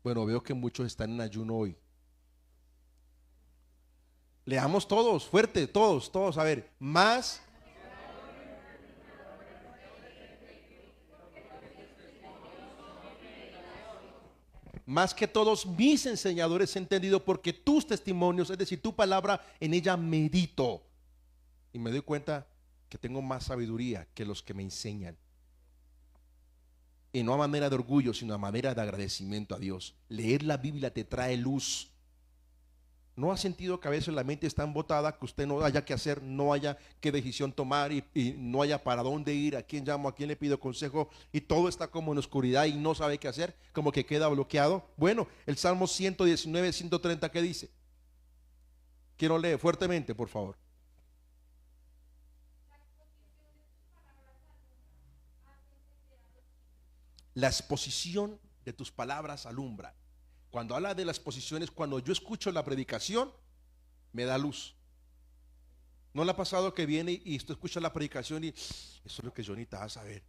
Bueno, veo que muchos están en ayuno hoy. Leamos todos, fuerte, todos. A ver, más. Más que todos mis enseñadores he entendido, porque tus testimonios, es decir, tu palabra, en ella medito. Y me doy cuenta que tengo más sabiduría que los que me enseñan. Y no a manera de orgullo, sino a manera de agradecimiento a Dios. Leer la Biblia te trae luz. ¿No ha sentido que a veces la mente está embotada, que usted no haya que hacer, no haya qué decisión tomar y no haya para dónde ir, a quién llamo, a quién le pido consejo, y todo está como en oscuridad y no sabe qué hacer, como que queda bloqueado? Bueno, el Salmo 119, 130, ¿qué dice? Quiero leer fuertemente, por favor. La exposición de tus palabras alumbra. Cuando habla de las exposiciones, cuando yo escucho la predicación, me da luz. ¿No le ha pasado que viene y usted escucha la predicación y eso es lo que yo necesitaba saber?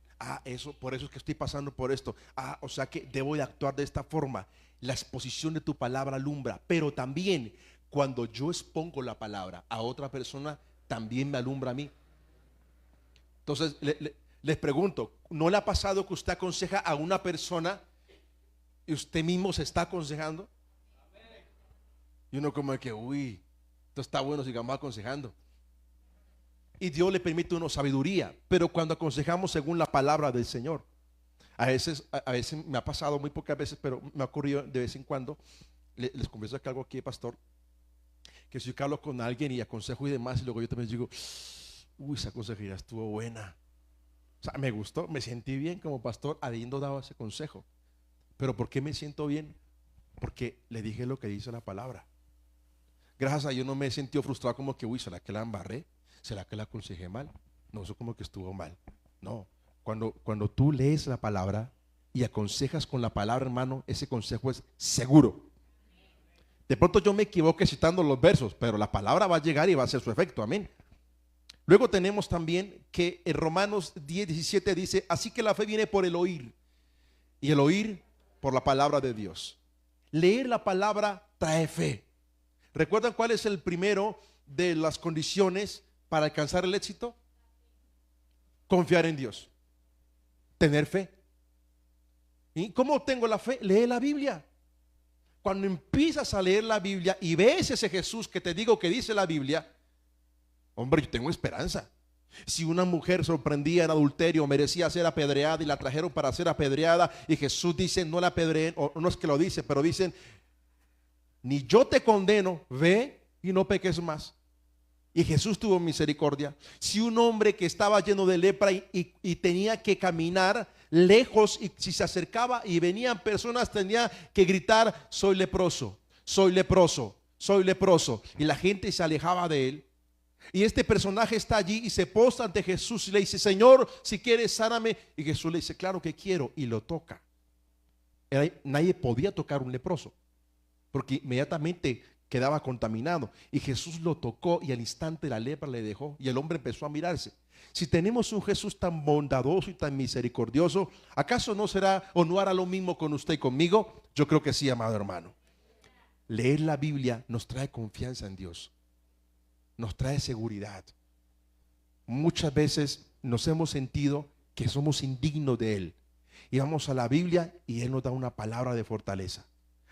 Eso, por eso es que estoy pasando por esto. O sea que debo de actuar de esta forma. La exposición de tu palabra alumbra. Pero también cuando yo expongo la palabra a otra persona, también me alumbra a mí. Entonces les pregunto, ¿no le ha pasado que usted aconseja a una persona y usted mismo se está aconsejando? Y uno como que, uy, esto está bueno, sigamos aconsejando. Y Dios le permite una sabiduría, pero cuando aconsejamos según la palabra del Señor, a veces me ha pasado, muy pocas veces, pero me ha ocurrido de vez en cuando. Les confieso que algo aquí, pastor, que si yo hablo con alguien y aconsejo y demás, y luego yo también digo, uy, esa consejería estuvo buena. O sea, me gustó, me sentí bien como pastor habiendo dado ese consejo. ¿Pero por qué me siento bien? Porque le dije lo que dice la palabra. Gracias a Dios no me he sentido frustrado como que, uy, ¿será que la embarré? ¿Será que la aconsejé mal? No, eso como que estuvo mal. No, cuando tú lees la palabra y aconsejas con la palabra, hermano, ese consejo es seguro. De pronto yo me equivoqué citando los versos, pero la palabra va a llegar y va a hacer su efecto, amén. Luego tenemos también que en Romanos 10, 17 dice, así que la fe viene por el oír, y el oír por la palabra de Dios. Leer la palabra trae fe. ¿Recuerdan cuál es el primero de las condiciones para alcanzar el éxito? Confiar en Dios, tener fe. ¿Y cómo obtengo la fe? Lee la Biblia. Cuando empiezas a leer la Biblia y ves ese Jesús que te digo que dice la Biblia, hombre, yo tengo esperanza. Si una mujer sorprendida en adulterio merecía ser apedreada y la trajeron para ser apedreada, y Jesús dice, no la apedreen, o no es que lo dice, pero dicen, ni yo te condeno, ve y no peques más. Y Jesús tuvo misericordia. Si un hombre que estaba lleno de lepra y tenía que caminar lejos, y si se acercaba y venían personas, tenía que gritar, soy leproso, soy leproso, soy leproso, y la gente se alejaba de él. Y este personaje está allí y se postra ante Jesús y le dice, Señor, si quieres, sáname. Y Jesús le dice, claro que quiero, y lo toca. Nadie podía tocar un leproso. porque inmediatamente quedaba contaminado. Y Jesús lo tocó y al instante la lepra le dejó y el hombre empezó a mirarse. Si tenemos un Jesús tan bondadoso y tan misericordioso, ¿acaso no será o no hará lo mismo con usted y conmigo? Yo creo que sí, amado hermano. Leer la Biblia nos trae confianza en Dios, nos trae seguridad. Muchas veces nos hemos sentido que somos indignos de Él y vamos a la Biblia y Él nos da una palabra de fortaleza,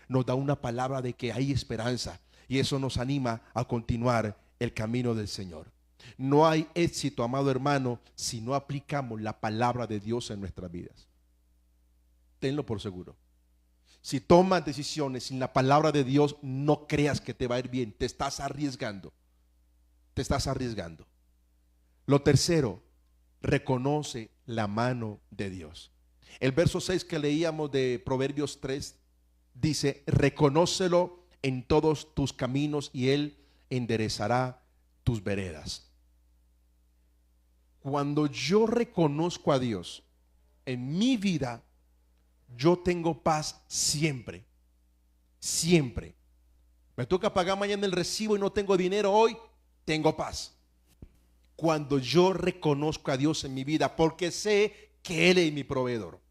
nos da una palabra de que hay esperanza y eso nos anima a continuar el camino del Señor. No hay éxito, amado hermano, si no aplicamos la palabra de Dios en nuestras vidas. Tenlo por seguro. Si tomas decisiones sin la palabra de Dios, no creas que te va a ir bien. Te estás arriesgando. Te estás arriesgando. Lo tercero, reconoce la mano de Dios. El verso 6 que leíamos de Proverbios 3 dice: reconócelo en todos tus caminos y Él enderezará tus veredas. Cuando yo reconozco a Dios en mi vida, yo tengo paz siempre. Siempre. Me toca pagar mañana el recibo y no tengo dinero hoy, tengo paz. Cuando yo reconozco a Dios en mi vida, porque sé que Él es mi proveedor.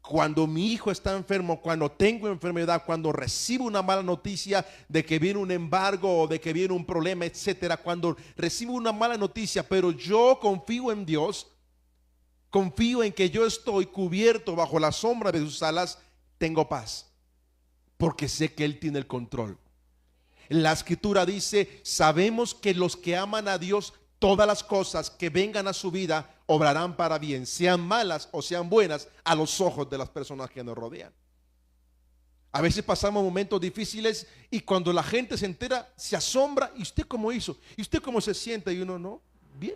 Cuando mi hijo está enfermo, cuando tengo enfermedad, cuando recibo una mala noticia de que viene un embargo o de que viene un problema, etcétera, cuando recibo una mala noticia, pero yo confío en Dios, confío en que yo estoy cubierto bajo la sombra de sus alas, tengo paz, porque sé que Él tiene el control. La escritura dice: sabemos que los que aman a Dios, todas las cosas que vengan a su vida obrarán para bien, sean malas o sean buenas, a los ojos de las personas que nos rodean. A veces pasamos momentos difíciles y cuando la gente se entera, se asombra. ¿Y usted cómo hizo? ¿Y usted cómo se siente? Y uno: no, bien.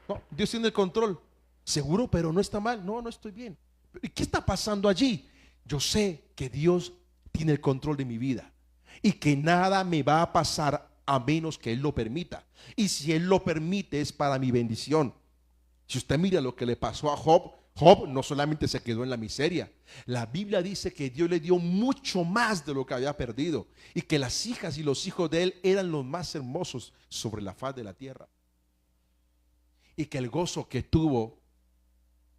No, Dios tiene el control. Seguro, pero no está mal. No, no estoy bien. ¿Y qué está pasando allí? Yo sé que Dios tiene el control de mi vida y que nada me va a pasar a menos que Él lo permita. Y si Él lo permite, es para mi bendición. Si usted mira lo que le pasó a Job, Job no solamente se quedó en la miseria. La Biblia dice que Dios le dio mucho más de lo que había perdido y que las hijas y los hijos de él eran los más hermosos sobre la faz de la tierra. Y que el gozo que tuvo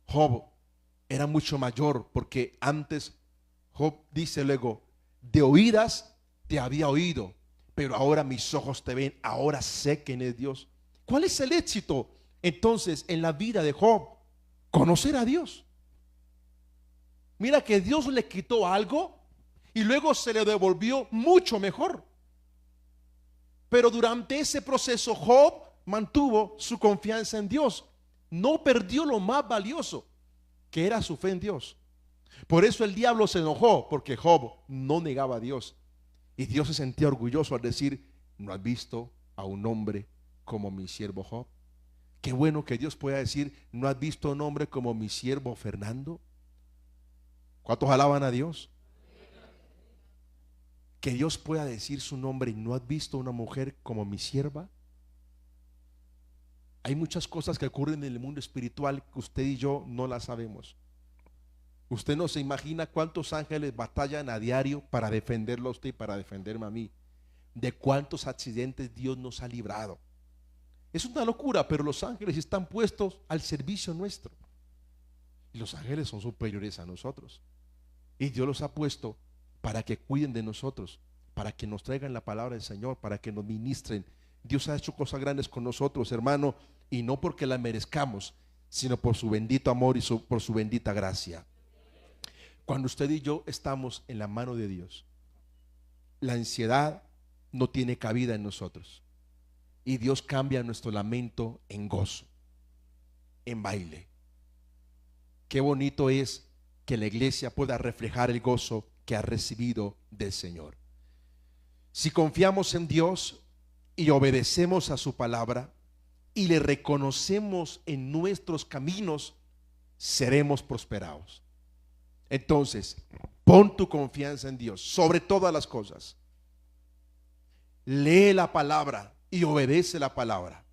Job era mucho mayor, porque antes Job dice luego: de oídas te había oído, pero ahora mis ojos te ven, ahora sé quién es Dios. ¿Cuál es el éxito entonces en la vida de Job? Conocer a Dios. Mira que Dios le quitó algo y luego se le devolvió mucho mejor. Pero durante ese proceso Job mantuvo su confianza en Dios. No perdió lo más valioso, que era su fe en Dios. Por eso el diablo se enojó, porque Job no negaba a Dios. Y Dios se sentía orgulloso al decir: ¿no has visto a un hombre como mi siervo Job? Qué bueno que Dios pueda decir: ¿no has visto a un hombre como mi siervo Fernando? ¿Cuántos alaban a Dios? Que Dios pueda decir su nombre: ¿no has visto una mujer como mi sierva? Hay muchas cosas que ocurren en el mundo espiritual que usted y yo no las sabemos. Usted no se imagina cuántos ángeles batallan a diario para defenderlo a usted y para defenderme a mí. De cuántos accidentes Dios nos ha librado. Es una locura, pero los ángeles están puestos al servicio nuestro. Y los ángeles son superiores a nosotros. Y Dios los ha puesto para que cuiden de nosotros, para que nos traigan la palabra del Señor, para que nos ministren. Dios ha hecho cosas grandes con nosotros, hermano, y no porque la merezcamos, sino por su bendito amor y por su bendita gracia. Cuando usted y yo estamos en la mano de Dios, la ansiedad no tiene cabida en nosotros. Y Dios cambia nuestro lamento en gozo, en baile. Qué bonito es que la iglesia pueda reflejar el gozo que ha recibido del Señor. Si confiamos en Dios y obedecemos a su palabra y le reconocemos en nuestros caminos, seremos prosperados. Entonces, pon tu confianza en Dios sobre todas las cosas. Lee la palabra y obedece la palabra.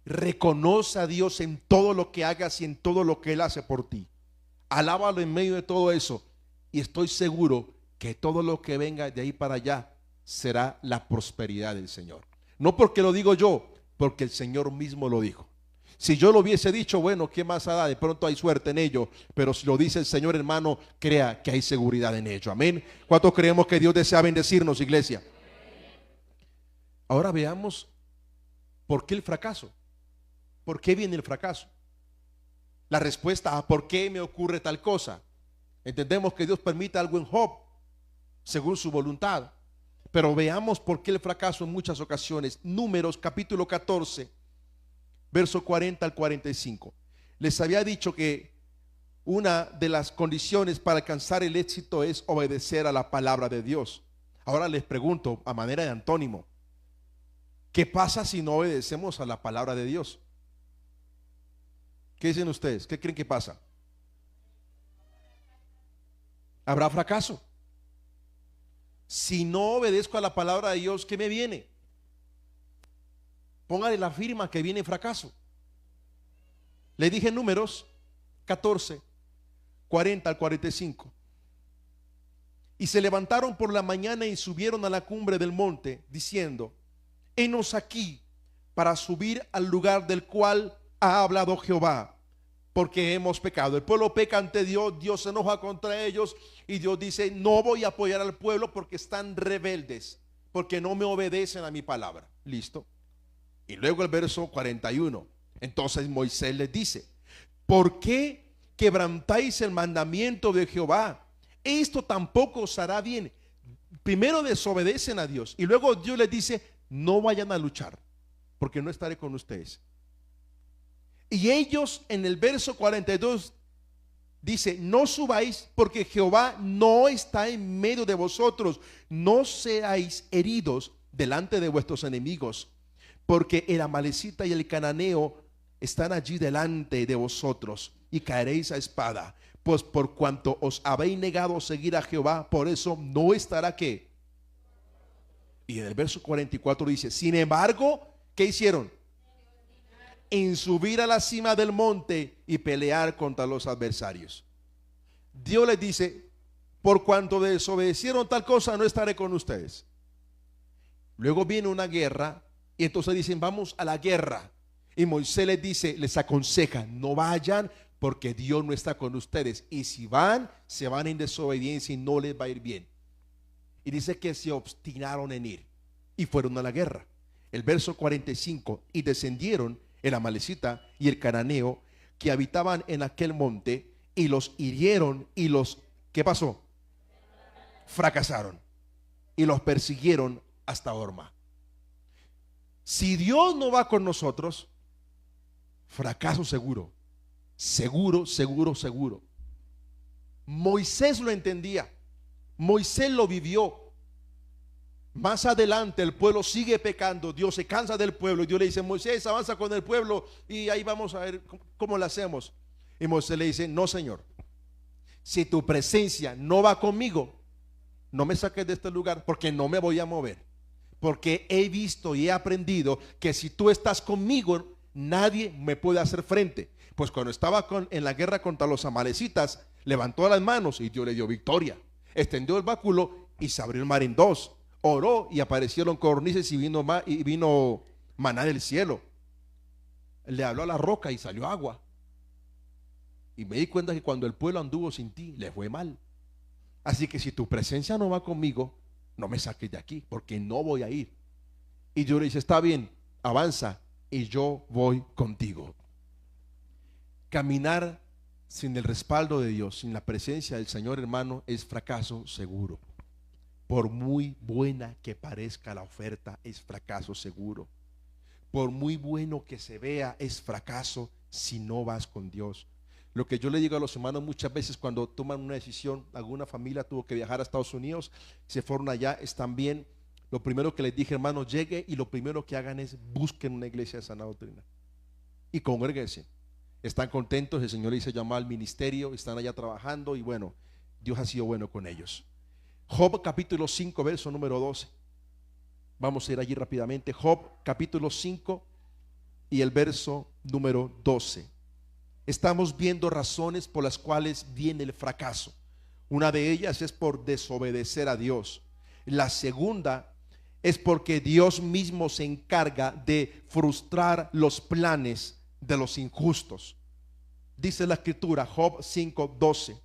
Reconoce a Dios en todo lo que hagas y en todo lo que Él hace por ti. Alábalo en medio de todo eso y estoy seguro que todo lo que venga de ahí para allá será la prosperidad del Señor. No porque lo digo yo, porque el Señor mismo lo dijo. Si yo lo hubiese dicho, bueno, ¿qué más da? De pronto hay suerte en ello. Pero si lo dice el Señor, hermano, crea que hay seguridad en ello. Amén. ¿Cuántos creemos que Dios desea bendecirnos, iglesia? Ahora veamos por qué el fracaso. ¿Por qué viene el fracaso? La respuesta a por qué me ocurre tal cosa. Entendemos que Dios permite algo en Job, según su voluntad. Pero veamos por qué el fracaso en muchas ocasiones. Números capítulo 14, verso 40 al 45. Les había dicho que una de las condiciones para alcanzar el éxito es obedecer a la palabra de Dios. Ahora les pregunto, a manera de antónimo, ¿qué pasa si no obedecemos a la palabra de Dios? ¿Qué dicen ustedes? ¿Qué creen que pasa? ¿Habrá fracaso? Si no obedezco a la palabra de Dios, ¿qué me viene? Póngale la firma que viene fracaso. Le dije Números 14, 40 al 45. Y se levantaron por la mañana y subieron a la cumbre del monte, diciendo: henos aquí para subir al lugar del cual ha hablado Jehová, porque hemos pecado. El pueblo peca ante Dios, Dios se enoja contra ellos y Dios dice: no voy a apoyar al pueblo porque están rebeldes, porque no me obedecen a mi palabra. Listo. Y luego el verso 41. Entonces Moisés les dice: ¿por qué quebrantáis el mandamiento de Jehová? Esto tampoco os hará bien. Primero desobedecen a Dios y luego Dios les dice: no vayan a luchar, porque no estaré con ustedes. Y ellos en el verso 42 dice: no subáis, porque Jehová no está en medio de vosotros, no seáis heridos delante de vuestros enemigos, porque el amalecita y el cananeo están allí delante de vosotros, y caeréis a espada. Pues por cuanto os habéis negado a seguir a Jehová, por eso no estará ¿qué? Y en el verso 44 dice: sin embargo, ¿qué hicieron? En subir a la cima del monte y pelear contra los adversarios. Dios les dice: por cuanto desobedecieron tal cosa, no estaré con ustedes. Luego viene una guerra y entonces dicen: vamos a la guerra. Y Moisés les dice, les aconseja: no vayan, porque Dios no está con ustedes, y si van, se van en desobediencia y no les va a ir bien. Y dice que se obstinaron en ir y fueron a la guerra. El verso 45: y descendieron el amalecita y el cananeo que habitaban en aquel monte, y los hirieron y los, ¿qué pasó? Fracasaron y los persiguieron hasta Horma. Si Dios no va con nosotros, fracaso seguro. Seguro, seguro, seguro. Moisés lo entendía. Moisés lo vivió. Más adelante el pueblo sigue pecando, Dios se cansa del pueblo y Dios le dice: Moisés, avanza con el pueblo y ahí vamos a ver cómo lo hacemos. Y Moisés le dice: no, Señor, si tu presencia no va conmigo, no me saques de este lugar, porque no me voy a mover, porque he visto y he aprendido que si tú estás conmigo, nadie me puede hacer frente. Pues cuando estaba en la guerra contra los amalecitas, levantó las manos y Dios le dio victoria, extendió el báculo y se abrió el mar en dos. Oró y aparecieron codornices y vino maná del cielo. Le habló a la roca y salió agua. Y me di cuenta que cuando el pueblo anduvo sin ti, le fue mal. Así que si tu presencia no va conmigo, no me saques de aquí, porque no voy a ir. Y Dios le dice: está bien, avanza y yo voy contigo. Caminar sin el respaldo de Dios, sin la presencia del Señor, hermano, es fracaso seguro. Por muy buena que parezca la oferta, es fracaso seguro. Por muy bueno que se vea, es fracaso si no vas con Dios. Lo que yo le digo a los hermanos muchas veces cuando toman una decisión, alguna familia tuvo que viajar a Estados Unidos, se fueron allá, están bien. Lo primero que les dije: hermanos, llegue y lo primero que hagan es busquen una iglesia de sana doctrina y congréguense. Están contentos, el Señor les hizo llamar al ministerio, están allá trabajando y bueno, Dios ha sido bueno con ellos. Job capítulo 5, verso número 12. Vamos a ir allí rápidamente. Job capítulo 5 y el verso número 12. Estamos viendo razones por las cuales viene el fracaso. Una de ellas es por desobedecer a Dios. La segunda es porque Dios mismo se encarga de frustrar los planes de los injustos. Dice la escritura, Job 5:12,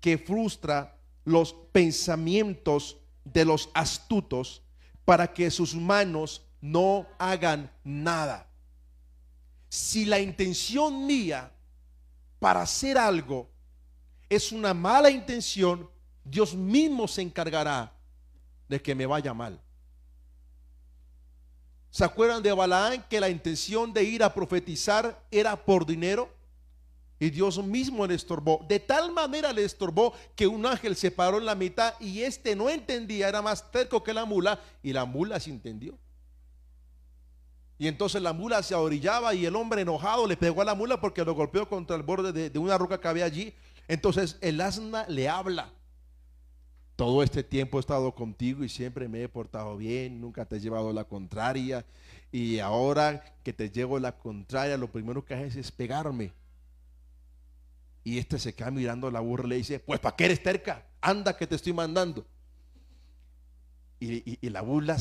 que frustra los pensamientos de los astutos para que sus manos no hagan nada. Si la intención mía para hacer algo es una mala intención, Dios mismo se encargará de que me vaya mal. ¿Se acuerdan de Balaán, que la intención de ir a profetizar era por dinero? Y Dios mismo le estorbó. De tal manera le estorbó que un ángel se paró en la mitad y este no entendía, era más terco que la mula, y la mula se entendió. Y entonces la mula se ahorillaba y el hombre enojado le pegó a la mula porque lo golpeó contra el borde de una roca que había allí. Entonces el asna le habla: todo este tiempo he estado contigo y siempre me he portado bien, nunca te he llevado la contraria, y ahora que te llevo la contraria, lo primero que haces es pegarme. Y este se queda mirando a la burra y le dice: pues ¿para qué eres terca? Anda que te estoy mandando. Y la burla,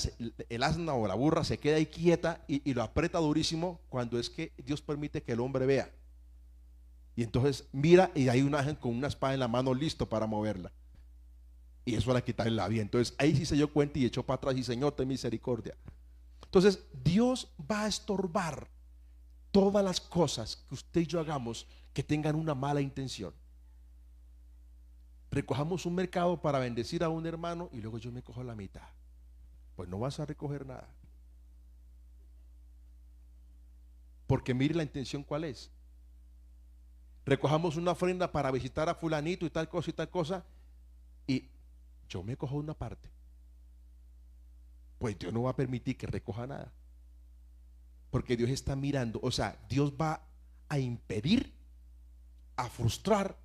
el asna o la burra se queda ahí quieta y lo aprieta durísimo, cuando es que Dios permite que el hombre vea. Y entonces mira y hay un ángel con una espada en la mano listo para moverla. Y eso era quitarle la vida. Entonces ahí sí se dio cuenta y echó para atrás y: Señor, ten misericordia. Entonces Dios va a estorbar todas las cosas que usted y yo hagamos que tengan una mala intención. Recojamos un mercado para bendecir a un hermano y luego yo me cojo la mitad. Pues no vas a recoger nada. Porque mire la intención cuál es. Recojamos una ofrenda para visitar a fulanito y tal cosa, y yo me cojo una parte. Pues Dios no va a permitir que recoja nada. Porque Dios está mirando, o sea, Dios va a impedir, a frustrar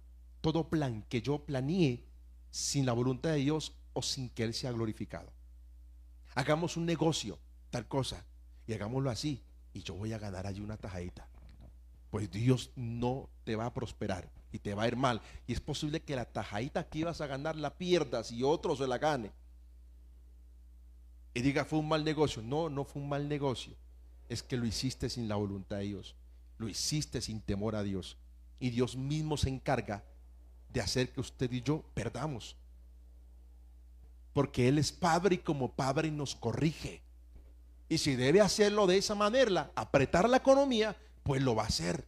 todo plan que yo planeé sin la voluntad de Dios o sin que Él sea glorificado. Hagamos un negocio, tal cosa, y hagámoslo así, y yo voy a ganar allí una tajadita. Pues Dios no te va a prosperar y te va a ir mal. Y es posible que la tajadita que ibas a ganar la pierdas y otro se la gane. Y diga: fue un mal negocio. No, no fue un mal negocio. Es que lo hiciste sin la voluntad de Dios. Lo hiciste sin temor a Dios. Y Dios mismo se encarga de hacer que usted y yo perdamos. Porque Él es Padre y como Padre nos corrige. Y si debe hacerlo de esa manera, apretar la economía, pues lo va a hacer.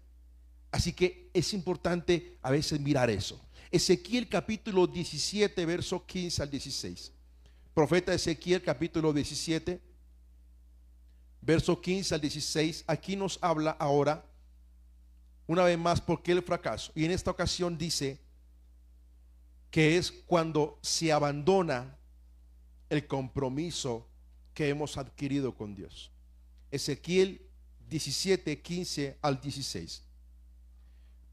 Así que es importante a veces mirar eso. Ezequiel capítulo 17, verso 15 al 16. Profeta Ezequiel capítulo 17, verso 15 al 16. Aquí nos habla ahora una vez más por qué el fracaso. Y en esta ocasión dice que es cuando se abandona el compromiso que hemos adquirido con Dios. Ezequiel 17, 15 al 16.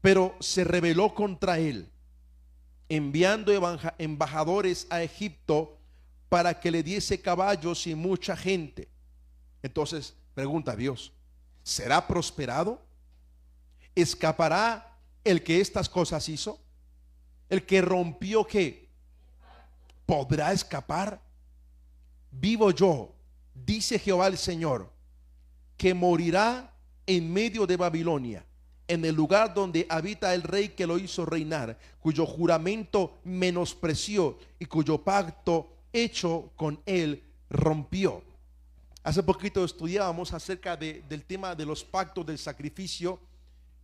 Pero se rebeló contra él, enviando embajadores a Egipto para que le diese caballos y mucha gente. Entonces pregunta a Dios: ¿será prosperado? ¿Escapará el que estas cosas hizo? ¿El que rompió qué? ¿Podrá escapar? Vivo yo, dice Jehová el Señor, que morirá en medio de Babilonia, en el lugar donde habita el rey que lo hizo reinar, cuyo juramento menospreció y cuyo pacto hecho con él rompió. Hace poquito estudiábamos acerca del tema de los pactos del sacrificio,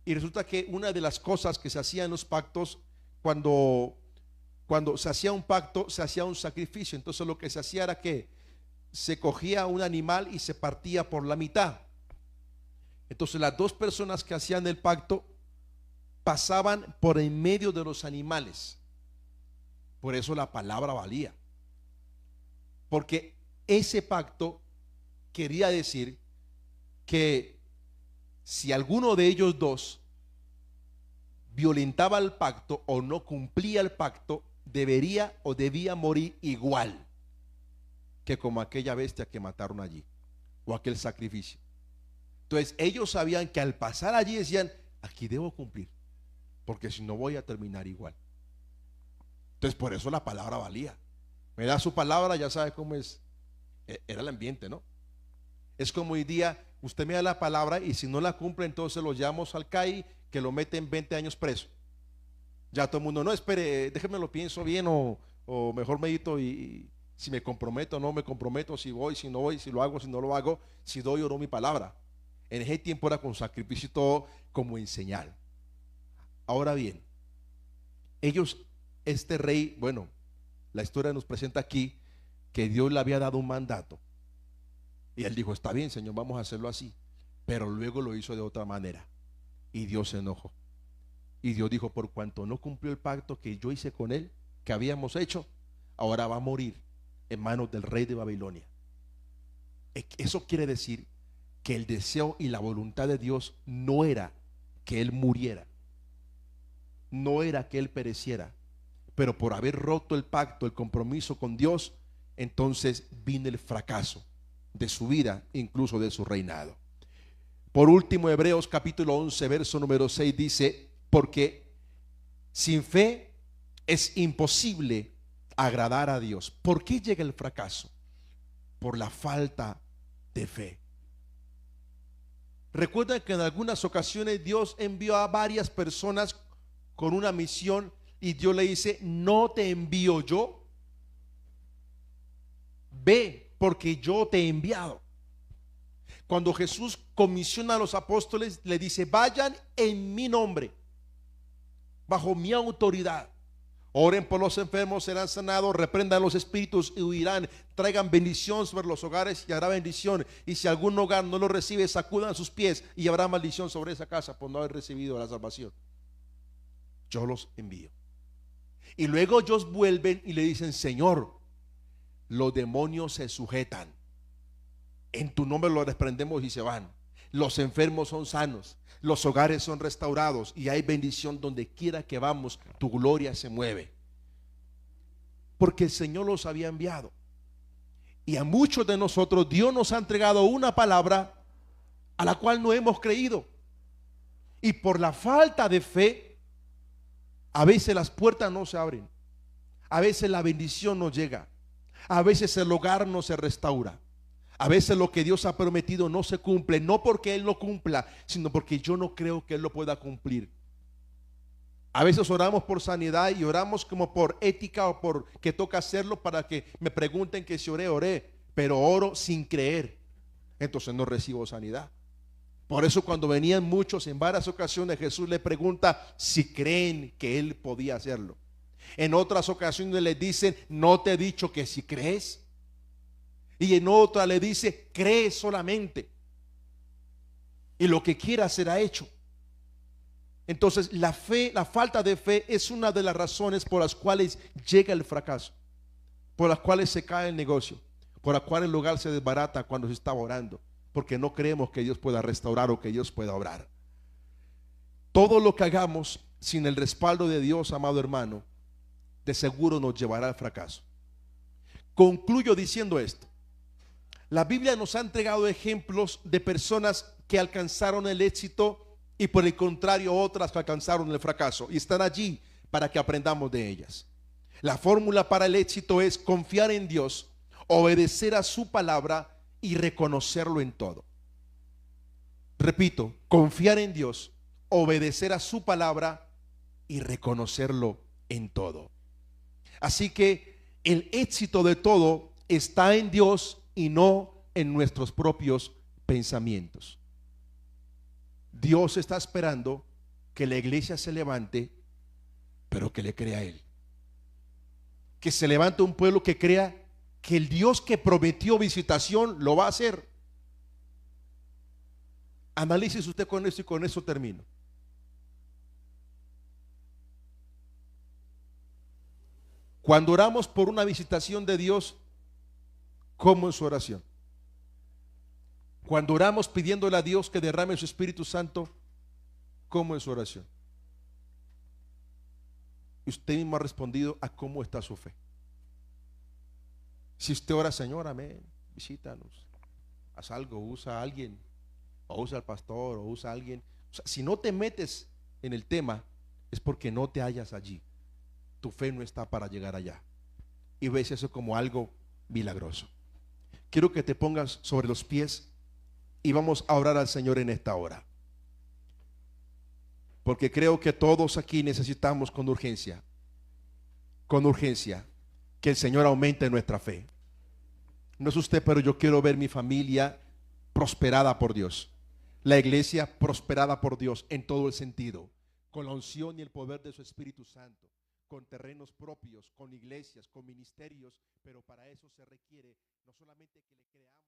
y resulta que una de las cosas que se hacía en los pactos, cuando se hacía un pacto, se hacía un sacrificio. Entonces lo que se hacía era que se cogía un animal y se partía por la mitad. Entonces las dos personas que hacían el pacto pasaban por en medio de los animales. Por eso la palabra valía, porque ese pacto quería decir que si alguno de ellos dos violentaba el pacto o no cumplía el pacto, debería o debía morir igual que como aquella bestia que mataron allí o aquel sacrificio. Entonces ellos sabían que al pasar allí decían: aquí debo cumplir, porque si no voy a terminar igual. Entonces por eso la palabra valía. Me da su palabra, ya sabe cómo es. Era el ambiente, ¿no? Es como hoy día, usted me da la palabra y si no la cumple, entonces lo llevamos al CAI, que lo meten 20 años preso. Ya todo el mundo, no, espere, déjeme lo pienso bien o mejor medito y si me comprometo o no me comprometo, si voy, si no voy, si lo hago, si no lo hago, si doy o no mi palabra. En ese tiempo era con sacrificio y todo como en señal. Ahora bien, ellos, este rey, bueno, la historia nos presenta aquí que Dios le había dado un mandato. Y él dijo, está bien, Señor, vamos a hacerlo así. Pero luego lo hizo de otra manera. Y Dios se enojó. Y Dios dijo, por cuanto no cumplió el pacto que yo hice con él, que habíamos hecho, ahora va a morir en manos del rey de Babilonia. Eso quiere decir que el deseo y la voluntad de Dios no era que él muriera, no era que él pereciera, pero por haber roto el pacto, el compromiso con Dios, entonces vino el fracaso de su vida, incluso de su reinado. Por último, Hebreos capítulo 11, verso número 6 dice, porque sin fe es imposible agradar a Dios. ¿Por qué llega el fracaso? Por la falta de fe. Recuerden que en algunas ocasiones Dios envió a varias personas con una misión y Dios le dice, no te envío yo, ve porque yo te he enviado. Cuando Jesús comisiona a los apóstoles, le dice, vayan en mi nombre, bajo mi autoridad. Oren por los enfermos, serán sanados, reprendan los espíritus y huirán, traigan bendición sobre los hogares y habrá bendición. Y si algún hogar no lo recibe, sacudan sus pies y habrá maldición sobre esa casa por no haber recibido la salvación. Yo los envío. Y luego ellos vuelven y le dicen, Señor, los demonios se sujetan. En tu nombre los reprendemos y se van. Los enfermos son sanos, los hogares son restaurados y hay bendición donde quiera que vamos, tu gloria se mueve. Porque el Señor los había enviado. Y a muchos de nosotros Dios nos ha entregado una palabra a la cual no hemos creído. Y por la falta de fe, a veces las puertas no se abren. A veces la bendición no llega. A veces el hogar no se restaura. A veces lo que Dios ha prometido no se cumple, no porque Él no cumpla, sino porque yo no creo que Él lo pueda cumplir. A veces oramos por sanidad y oramos como por ética o por que toca hacerlo para que me pregunten que si oré, pero oro sin creer, entonces no recibo sanidad. Por eso cuando venían muchos en varias ocasiones, Jesús le pregunta si creen que Él podía hacerlo. En otras ocasiones le dicen, no te he dicho que si crees. Y en otra le dice, cree solamente y lo que quiera será hecho. Entonces la fe, la falta de fe es una de las razones por las cuales llega el fracaso, por las cuales se cae el negocio, por las cuales el hogar se desbarata cuando se está orando, porque no creemos que Dios pueda restaurar o que Dios pueda obrar. Todo lo que hagamos sin el respaldo de Dios, amado hermano, de seguro nos llevará al fracaso. Concluyo diciendo esto. La Biblia nos ha entregado ejemplos de personas que alcanzaron el éxito y por el contrario otras que alcanzaron el fracaso y están allí para que aprendamos de ellas. La fórmula para el éxito es confiar en Dios, obedecer a su palabra y reconocerlo en todo. Repito, confiar en Dios, obedecer a su palabra y reconocerlo en todo. Así que el éxito de todo está en Dios y no en nuestros propios pensamientos. Dios está esperando que la iglesia se levante, pero que le crea a Él. Que se levante un pueblo que crea que el Dios que prometió visitación lo va a hacer. Analice usted con eso y con eso termino. Cuando oramos por una visitación de Dios, ¿cómo es su oración? Cuando oramos pidiéndole a Dios que derrame su Espíritu Santo, ¿cómo es su oración? Usted mismo ha respondido a cómo está su fe. Si usted ora, Señor, amén, visítanos, haz algo, usa a alguien, o usa al pastor, o usa a alguien. O sea, si no te metes en el tema, es porque no te hallas allí. tu fe no está para llegar allá. Y ves eso como algo milagroso. Quiero que te pongas sobre los pies y vamos a orar al Señor en esta hora. Porque creo que todos aquí necesitamos con urgencia, que el Señor aumente nuestra fe. No es usted, pero yo quiero ver mi familia prosperada por Dios. La iglesia prosperada por Dios en todo el sentido, con la unción y el poder de su Espíritu Santo, con terrenos propios, con iglesias, con ministerios, pero para eso se requiere no solamente que le creamos